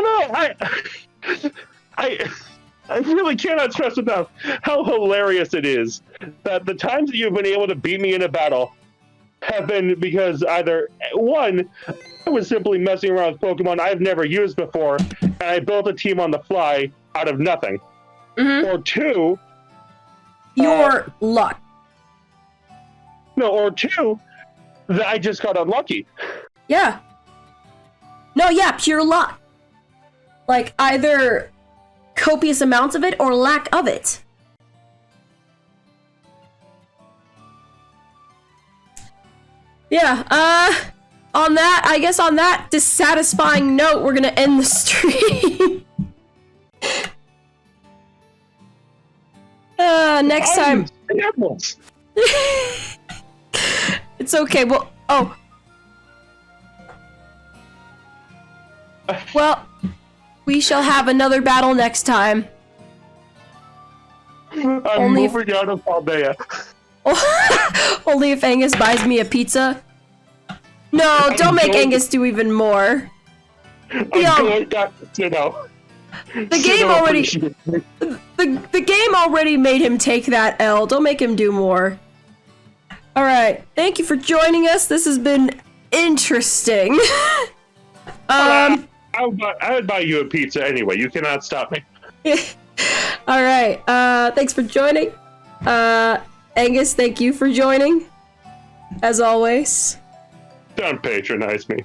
I really cannot stress enough how hilarious it is that the times that you've been able to beat me in a battle have been because either, one, I was simply messing around with Pokemon I've never used before, and I built a team on the fly out of nothing. Mm-hmm. Or two... Your luck. No, or two, that I just got unlucky. Yeah. No, yeah, pure luck. Like, either copious amounts of it or lack of it. Yeah, on that dissatisfying note, we're gonna end the stream. Next time. It's okay, well, we shall have another battle next time. I'm moving out of Paldea. Only if Angus buys me a pizza. No, don't make Angus do even more. The game already made him take that L. Don't make him do more. Alright, thank you for joining us. This has been interesting. I would buy you a pizza anyway. You cannot stop me. Alright, thanks for joining. Angus, thank you for joining. As always. Don't patronize me.